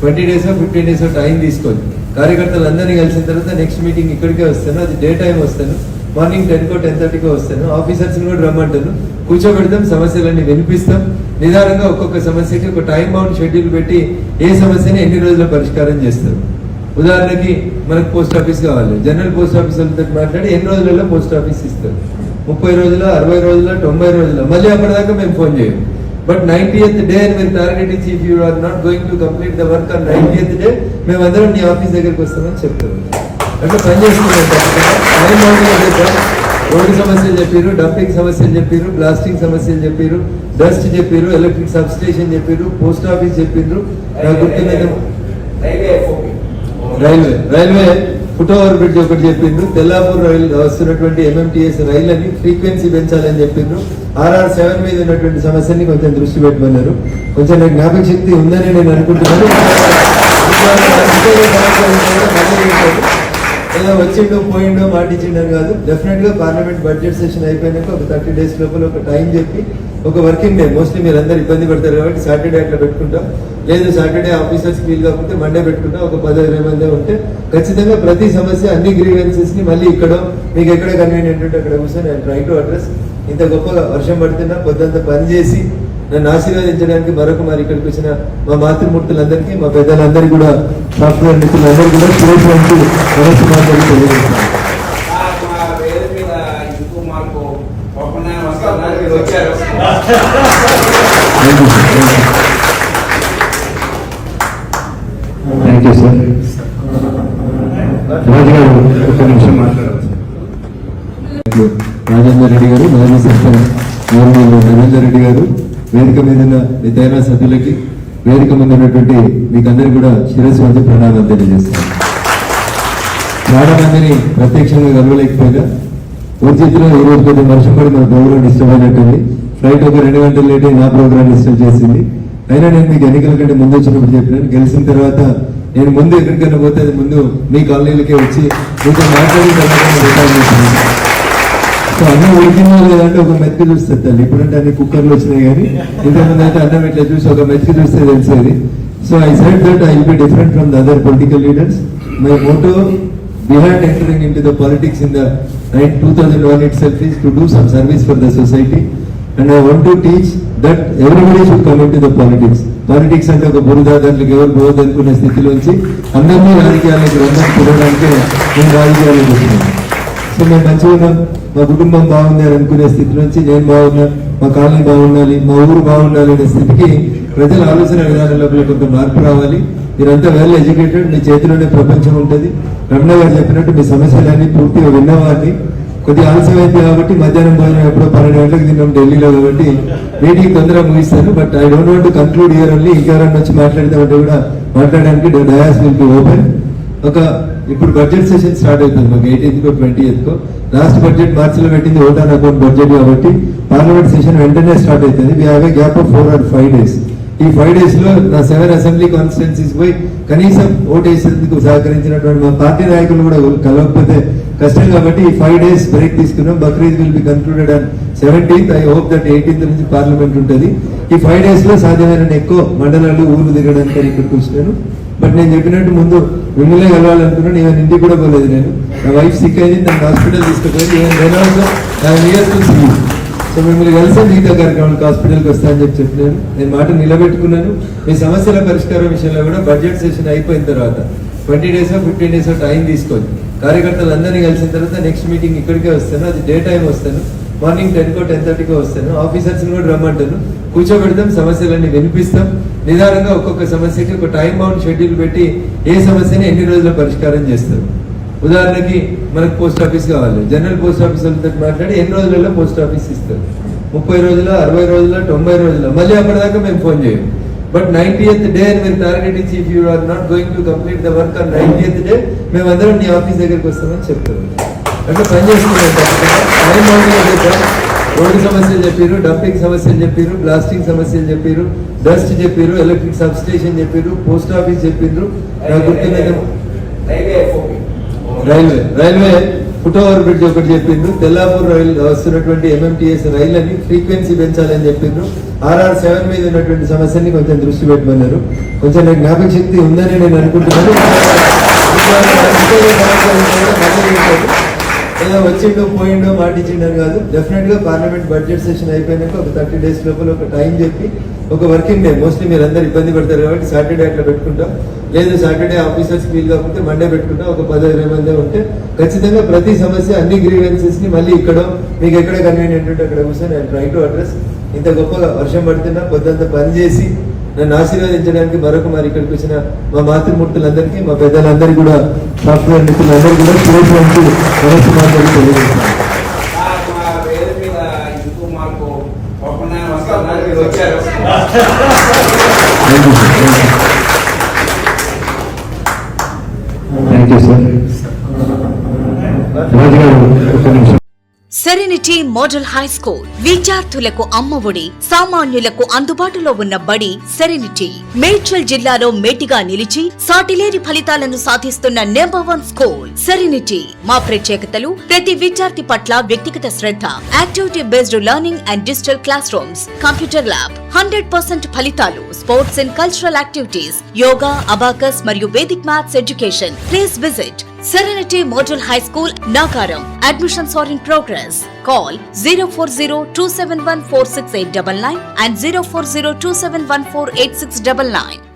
S1: 20 days 15 days టైం తీసుకొని కార్యకర్తలు అందరినీ కలిసిన తర్వాత నెక్స్ట్ మీటింగ్ ఇక్కడికే వస్తాను. అది డే టైం వస్తాను. మార్నింగ్ 10 10:30 వస్తాను. ఆఫీసర్స్ కూడా రమ్మంటాను, కూర్చోబెడతాం, సమస్యలన్నీ వినిపిస్తాం. నిదానంగా ఒక్కొక్క సమస్యకి ఒక టైం బౌండ్ షెడ్యూల్ పెట్టి ఏ సమస్యని ఎన్ని రోజుల్లో పరిష్కారం చేస్తారు. ఉదాహరణకి మనకు పోస్ట్ ఆఫీస్ కావాలి, జనరల్ పోస్ట్ ఆఫీసర్లతో మాట్లాడి ఎన్ని రోజులలో పోస్ట్ ఆఫీస్ ఇస్తారు. 30 రోజుల, 60 రోజుల, 90 రోజుల, మళ్ళీ అప్పటిదాకా మేము ఫోన్ చేయం. బట్ 90th డే అని మీరు టార్గెట్ ఇచ్చి if you are not going to complete the work on 90th day మేమందరం నీ ఆఫీస్ దగ్గరికి వస్తామని చెప్తారు. అట్లా పని చేసుకున్నాం. రోడ్డు సమస్యలు చెప్పారు, డంపింగ్ సమస్యలు చెప్పారు, బ్లాస్టింగ్ సమస్యలు చెప్పారు, డస్ట్ చెప్పారు, ఎలక్ట్రిక్ సబ్ స్టేషన్ చెప్పారు, పోస్ట్ ఆఫీస్ చెప్పిండ్రు. నాకు గుర్తున్నది రైల్వే ఫుట్ ఓవర్ బ్రిడ్జ్ ఒకటి చెప్పిండ్రు. తెల్లాపూర్ రైలు వస్తున్నటువంటి MMTS రైళ్ళని ఫ్రీక్వెన్సీ పెంచాలని చెప్పిండ్రు. RR7 మీద ఉన్నటువంటి సమస్యని కొంచెం దృష్టి పెట్టమన్నారు. కొంచెం నాకు జ్ఞాపక శక్తి ఉందని నేను అనుకుంటున్నాను. ఏదో వచ్చిండో పోయిండో మాటిచ్చిండని కాదు. డెఫినెట్ గా పార్లమెంట్ బడ్జెట్ సెషన్ అయిపోయినాక ఒక 30 days లోపల ఒక టైం చెప్పి ఒక వర్కింగ్ డే, మోస్ట్లీ మీరు అందరు ఇబ్బంది పడతారు కాబట్టి సాటర్డే అట్లా పెట్టుకుంటాం. లేదు సాటర్డే ఆఫీసర్స్ వీలు కాకపోతే మండే పెట్టుకుంటాం. ఒక 10-20 మంది ఉంటే ఖచ్చితంగా ప్రతి సమస్య అన్ని గ్రీవెన్సెస్ ని మళ్ళీ ఇక్కడ మీకు ఎక్కడ కన్వీనియంట్ ఉంటే అక్కడ కూర్చొని నేను ట్రై టు అడ్రస్. ఇంత గొప్పగా వర్షం పడుతున్నా పొద్దంతా పని చేసి నన్ను ఆశీర్వదించడానికి మరొక మరి ఇక్కడికి వచ్చిన మా మాతృమూర్తులందరికీ మా పెద్దలందరికీ కూడా సాఫ్ట్వేర్ నిపుణులందరికీ కూడా శిరోశంకు నమస్కారాలు తెలియజేస్తాను.
S2: Thank you sir. రాజు గారు ఒక నిమిషం మాట్లాడవచ్చు.
S1: రాజేందర్ రెడ్డి గారు, మాజీ సర్పంచ్ రవీందర్ రెడ్డి గారు, వేదిక మీద ఉన్న మిగతా సభ్యులకి, వేదిక మీద ఉన్నటువంటి మీకందరికీ కూడా శిరస్సు వంచి ప్రణామాలు తెలియజేస్తాను. చాలా మందిని ప్రత్యక్షంగా కలవలేకపోయినా పూర్తిలో ఈ రోజు కొంచెం వర్షం పడి మన ప్రోగ్రామ్ డిస్టర్బ్ అయినట్టుంది. ఫ్లైట్ ఒక 2 గంటలు లేట్ అయి నా ప్రోగ్రామ్ డిస్టర్బ్ చేసింది. అయినా నేను మీకు ఎన్నికల కంటే ముందు వచ్చినప్పుడు చెప్పినాను, గెలిచిన తర్వాత నేను ముందు ఎక్కడికైనా పోతే అది ముందు మీ కాలనీలకే వచ్చి మీతో మాట్లాడిన తర్వాత సో అన్నం ఉడికిందో లేదంటే ఒక మెతికి చూస్తుంది తల్లి. ఇప్పుడంటే అన్ని కుక్కర్లు వచ్చినాయి కానీ ఇంతకుముందు అయితే అన్నం ఇట్లా చూసి ఒక మెతికి చూస్తే తెలిసేది. So I said that I will be different from the other political leaders. My Moto behind entering into the politics in the 2001 itself is to do some service for the society, and I want to teach that everybody should come into the politics. Politics అంటే ఒక బురద, దాంట్లోకి ఎవరు పోవద్దు అనుకునే స్థితిలోంచి అందరినీ రాజకీయాలకు రమ్మని పిలవడానికే నేను రాజకీయాలకు వచ్చినాను. సో మేము మంచిగా ఉన్నాం, మా కుటుంబం బాగుంది అని అనుకునే స్థితిలోంచి నేను బాగున్నా, మా కాలనీ బాగుండాలి, మా ఊరు బాగుండాలి అనే స్థితికి ప్రజల ఆలోచన విధానంలో కొంత మార్పు రావాలి. మీరంతా వెల్ ఎడ్యుకేటెడ్, మీ చేతిలోనే ప్రపంచం ఉంటుంది. రమణ గారు చెప్పినట్టు మీ సమస్యలన్నీ పూర్తిగా విన్నవాడిని. కొద్దిగా ఆలస్యం అయింది కాబట్టి మధ్యాహ్నం భోజనం ఎప్పుడో 12 గంటలకు తిన్నాం ఢిల్లీలో, కాబట్టి మీటింగ్ తొందరగా ముగిస్తాను. But I don't want to conclude here only. ఇంకెవరన్నా వచ్చి మాట్లాడతామంటే కూడా మాట్లాడడానికి డయాస్ విల్ బి ఓపెన్. ఇప్పుడు బడ్జెట్ సెషన్ స్టార్ట్ అవుతుంది మాకు 18th 20th. లాస్ట్ బడ్జెట్ మార్చిలో పెట్టింది ఓట్ ఆన్ అకౌంట్ బడ్జెట్ కాబట్టి పార్లమెంట్ సెషన్ వెంటనే స్టార్ట్ అవుతుంది. We have a gap of 4 or 5 days. ఈ 5 days లో నా 7 అసెంబ్లీ కాన్స్టిట్యున్సీస్ పోయి కనీసం ఓటు వేసేందుకు సహకరించినటువంటి మా పార్టీ నాయకులు కూడా కలవకపోతే కష్టం కాబట్టి ఈ 5 days బ్రేక్ తీసుకున్నాం. Bakrid will be concluded on 17th. I hope that 18th నుంచి పార్లమెంట్ ఉంటుంది. ఈ 5 days లో సాధ్యమైన ఎక్కువ మండలాలు ఊర్లు తిరగడానికి ఇక్కడికి వచ్చినాను. బట్ నేను చెప్పినట్టు ముందు మిమ్మల్ని కలవాలనుకున్నాను. ఈవెన్ ఇంటికి కూడా పోలేదు. నేను నా వైఫ్ సిక్ అయింది, తను హాస్పిటల్ తీసుకుపోయింది. సో మిమ్మల్ని కలిసే మిగతా కార్యక్రమాలకు హాస్పిటల్కి వస్తానని చెప్పినాను. నేను మాట నిలబెట్టుకున్నాను. మీ సమస్యల పరిష్కారం విషయంలో కూడా బడ్జెట్ సెషన్ అయిపోయిన తర్వాత 20 days 15 days టైం తీసుకొని కార్యకర్తలు అందరినీ కలిసిన తర్వాత నెక్స్ట్ మీటింగ్ ఇక్కడికే వస్తాను. అది డే టైం వస్తాను. మార్నింగ్ 10 10:30 వస్తాను. ఆఫీసర్స్ కూడా రమ్మంటాను, కూర్చోబెడతాం, సమస్యలన్నీ వినిపిస్తాం. నిదానంగా ఒక్కొక్క సమస్యకి ఒక టైం బౌండ్ షెడ్యూల్ పెట్టి ఏ సమస్యని ఎన్ని రోజుల్లో పరిష్కారం చేస్తారు. ఉదాహరణకి మనకు పోస్ట్ ఆఫీస్ కావాలి, జనరల్ పోస్ట్ ఆఫీస్ వాళ్ళతో మాట్లాడి ఎన్ని రోజులలో పోస్ట్ ఆఫీస్ ఇస్తారు. 30 రోజుల, 60 రోజుల, 90 రోజుల, మళ్ళీ అప్పటిదాకా మేము ఫోన్ చేయం. బట్ 90th డే అని మీరు టార్గెట్ ఇచ్చి if you are not going to complete the work on 90th day మేమందరం నీ ఆఫీస్ దగ్గరికి వస్తామని చెప్తారు. అంటే పని చేసుకున్నాం. టైం బౌండ్ రోడ్డు సమస్యలు చెప్పారు, డంపింగ్ సమస్యలు చెప్పారు, బ్లాస్టింగ్ సమస్యలు చెప్పారు, డస్ట్ చెప్పారు, ఎలక్ట్రిక్ సబ్ స్టేషన్ చెప్పారు, పోస్ట్ ఆఫీస్ చెప్పారు. నాకు గుర్తున్నది రైల్వే ఫుట్ ఓవర్ బ్రిడ్జ్ ఒకటి చెప్పిండ్రు. తెల్లాపూర్ రైలు వస్తున్నటువంటి MMTS రైళ్ళని ఫ్రీక్వెన్సీ పెంచాలని చెప్పిండ్రు. RR7 మీద ఉన్నటువంటి సమస్యని కొంచెం దృష్టి పెట్టమన్నారు. కొంచెం నాకు జ్ఞాపక శక్తి ఉందని నేను అనుకుంటున్నాను. ఏదో వచ్చిండో పోయిండో మాటిచ్చిండో కాదు. డెఫినెట్ గా పార్లమెంట్ బడ్జెట్ సెషన్ అయిపోయినాక ఒక 30 days లోపల ఒక టైం చెప్పి ఒక వర్కింగ్ డే, మోస్ట్లీ మీరు అందరు ఇబ్బంది పడతారు కాబట్టి సాటర్డే అట్లా పెట్టుకుంటాం. లేదు సాటర్డే ఆఫీసర్స్ వీలు కాకపోతే మండే పెట్టుకుంటాం. ఒక 10-20 మంది ఉంటే ఖచ్చితంగా ప్రతి సమస్య, అన్ని గ్రీవెన్సెస్ ని మళ్ళీ ఇక్కడ మీకు ఎక్కడ కన్వీనియంట్ ఉంటే అక్కడ కూర్చొని నేను ట్రై టు అడ్రస్. ఇంత గొప్పగా వర్షం పడుతున్నా పొద్దంతా పని చేసి నన్ను ఆశీర్వదించడానికి మరొక మరి ఇక్కడికి వచ్చిన మా మాతృమూర్తులందరికీ, మా పెద్దలందరికీ కూడా, సాఫ్ట్వేర్ నిపుణులందరికీ కూడా శిరోశంకు నమస్కారాలు తెలియజేస్తాను.
S2: Thank you sir. రాజు గారు ఒక నిమిషం.
S3: సెరెనిటీ మోడల్ హై స్కూల్ విద్యార్థులకు అమ్మఒడి, సామాన్యులకు అందుబాటులో ఉన్న బడి సెరెనిటీ. మేడ్చల్ జిల్లాలో మేటిగా నిలిచి సాటిలేని ఫలితాలను సాధిస్తున్న #1 స్కూల్ సెరెనిటీ. మా ప్రత్యేకతలు ప్రతి విద్యార్థి పట్ల వ్యక్తిగత శ్రద్ధ, activity based learning and digital classrooms, computer lab, 100% ఫలితాలు. Sports and cultural activities, yoga, abacus మరియు Vedic maths education. Please visit Serenity Model High School, Nagaram. Admissions are in progress. Call 040-271-46899 and 040-271-48699.